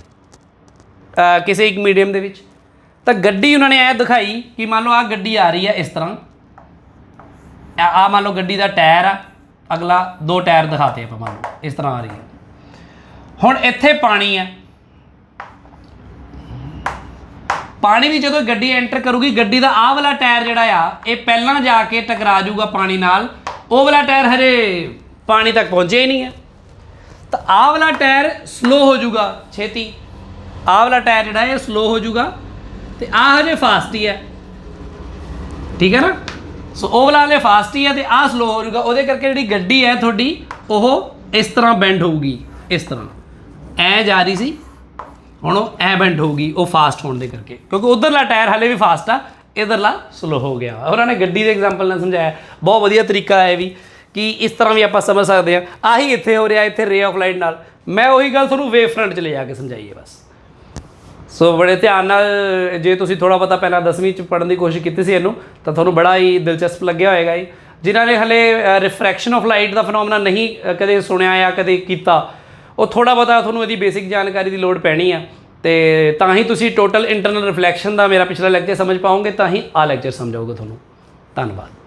ਕਿਸੇ ਇੱਕ ਮੀਡੀਅਮ ਦੇ ਵਿੱਚ। ਤਾਂ ਗੱਡੀ ਉਹਨਾਂ ਨੇ ਇਹ ਦਿਖਾਈ ਕਿ ਮੰਨ ਲਓ ਆਹ ਗੱਡੀ ਆ ਰਹੀ ਹੈ ਇਸ ਤਰ੍ਹਾਂ, ਆਹ ਮੰਨ ਲਓ ਗੱਡੀ ਦਾ ਟਾਇਰ ਆ, ਅਗਲਾ 2 ਟਾਇਰ ਦਿਖਾਤੇ ਆਪਾਂ, ਮੰਨ ਲਓ ਇਸ ਤਰ੍ਹਾਂ ਆ ਰਹੀ ਹੈ। ਹੁਣ ਇੱਥੇ ਪਾਣੀ ਹੈ, ਪਾਣੀ ਵੀ ਜਦੋਂ ਗੱਡੀ ਐਂਟਰ ਕਰੂਗੀ, ਗੱਡੀ ਦਾ ਆਹ ਵਾਲਾ ਟਾਇਰ ਜਿਹੜਾ ਆ ਇਹ ਪਹਿਲਾਂ ਜਾ ਕੇ ਟਕਰਾ ਜਾਊਗਾ ਪਾਣੀ ਨਾਲ, ਉਹ ਵਾਲਾ ਟਾਇਰ ਹਜੇ ਪਾਣੀ ਤੱਕ ਪਹੁੰਚਿਆ ਹੀ ਨਹੀਂ ਹੈ। ਤਾਂ ਆਹ ਵਾਲਾ ਟਾਇਰ ਸਲੋ ਹੋ ਜਾਊਗਾ ਛੇਤੀ, ਆਹ ਵਾਲਾ ਟਾਇਰ ਜਿਹੜਾ ਇਹ ਸਲੋ ਹੋ ਜਾਊਗਾ ਅਤੇ ਆਹ ਹਜੇ ਫਾਸਟ ਹੀ ਹੈ, ਠੀਕ ਹੈ ਨਾ। ਸੋ ਉਹ ਵਾਲਾ ਹਲੇ ਫਾਸਟ ਹੀ ਹੈ ਅਤੇ ਆਹ ਸਲੋ ਹੋ ਜਾਊਗਾ। ਉਹਦੇ ਕਰਕੇ ਜਿਹੜੀ ਗੱਡੀ ਹੈ ਤੁਹਾਡੀ ਉਹ ਇਸ ਤਰ੍ਹਾਂ ਬੈਂਡ ਹੋਊਗੀ, ਇਸ ਤਰ੍ਹਾਂ ਐਂ ਜਾ ਰਹੀ ਸੀ, ਹੁਣ ਉਹ ਐ ਬੈਂਡ ਹੋਊਗੀ ਉਹ ਫਾਸਟ ਹੋਣ ਦੇ ਕਰਕੇ, ਕਿਉਂਕਿ ਉੱਧਰਲਾ ਟਾਇਰ ਹਾਲੇ ਵੀ ਫਾਸਟ ਆ, ਇੱਧਰਲਾ ਸਲੋ ਹੋ ਗਿਆ। ਉਹਨਾਂ ਨੇ ਗੱਡੀ ਦੇ ਐਗਜ਼ਾਮਪਲ ਨਾਲ ਸਮਝਾਇਆ, ਬਹੁਤ ਵਧੀਆ ਤਰੀਕਾ ਹੈ ਵੀ ਕਿ ਇਸ ਤਰ੍ਹਾਂ ਵੀ ਆਪਾਂ ਸਮਝ ਸਕਦੇ ਹਾਂ। ਆਹੀ ਇੱਥੇ ਹੋ ਰਿਹਾ, ਇੱਥੇ ਰੇ ਆਫ ਲਾਈਟ ਨਾਲ। ਮੈਂ ਉਹੀ ਗੱਲ ਤੁਹਾਨੂੰ ਵੇਵ ਫਰੰਟ 'ਚ ਲੈ ਜਾ ਕੇ ਸਮਝਾਈ ਹੈ ਬਸ। ਸੋ ਬੜੇ ਧਿਆਨ ਨਾਲ ਜੇ ਤੁਸੀਂ ਥੋੜ੍ਹਾ ਬਹੁਤਾ ਪਹਿਲਾਂ 10ਵੀਂ 'ਚ ਪੜ੍ਹਨ ਦੀ ਕੋਸ਼ਿਸ਼ ਕੀਤੀ ਸੀ ਇਹਨੂੰ, ਤਾਂ ਤੁਹਾਨੂੰ ਬੜਾ ਹੀ ਦਿਲਚਸਪ ਲੱਗਿਆ ਹੋਏਗਾ ਜੀ। ਜਿਨ੍ਹਾਂ ਨੇ ਹਲੇ ਰਿਫਰੈਕਸ਼ਨ ਆਫ ਲਾਈਟ ਦਾ ਫਨੋਮਨਾ ਨਹੀਂ ਕਦੇ ਸੁਣਿਆ ਜਾਂ ਕਦੇ ਕੀਤਾ, ਉਹ ਥੋੜ੍ਹਾ ਬਹੁਤਾ ਤੁਹਾਨੂੰ ਇਹਦੀ ਬੇਸਿਕ ਜਾਣਕਾਰੀ ਦੀ ਲੋੜ ਪੈਣੀ ਆ, ਅਤੇ ਤਾਂ ਹੀ ਤੁਸੀਂ ਟੋਟਲ ਇੰਟਰਨਲ ਰਿਫਲੈਕਸ਼ਨ ਦਾ ਮੇਰਾ ਪਿਛਲਾ ਲੈਕਚਰ ਸਮਝ ਪਾਓਗੇ, ਤਾਂ ਹੀ ਆਹ ਲੈਕਚਰ ਸਮਝ ਆਊਗਾ ਤੁਹਾਨੂੰ। ਧੰਨਵਾਦ।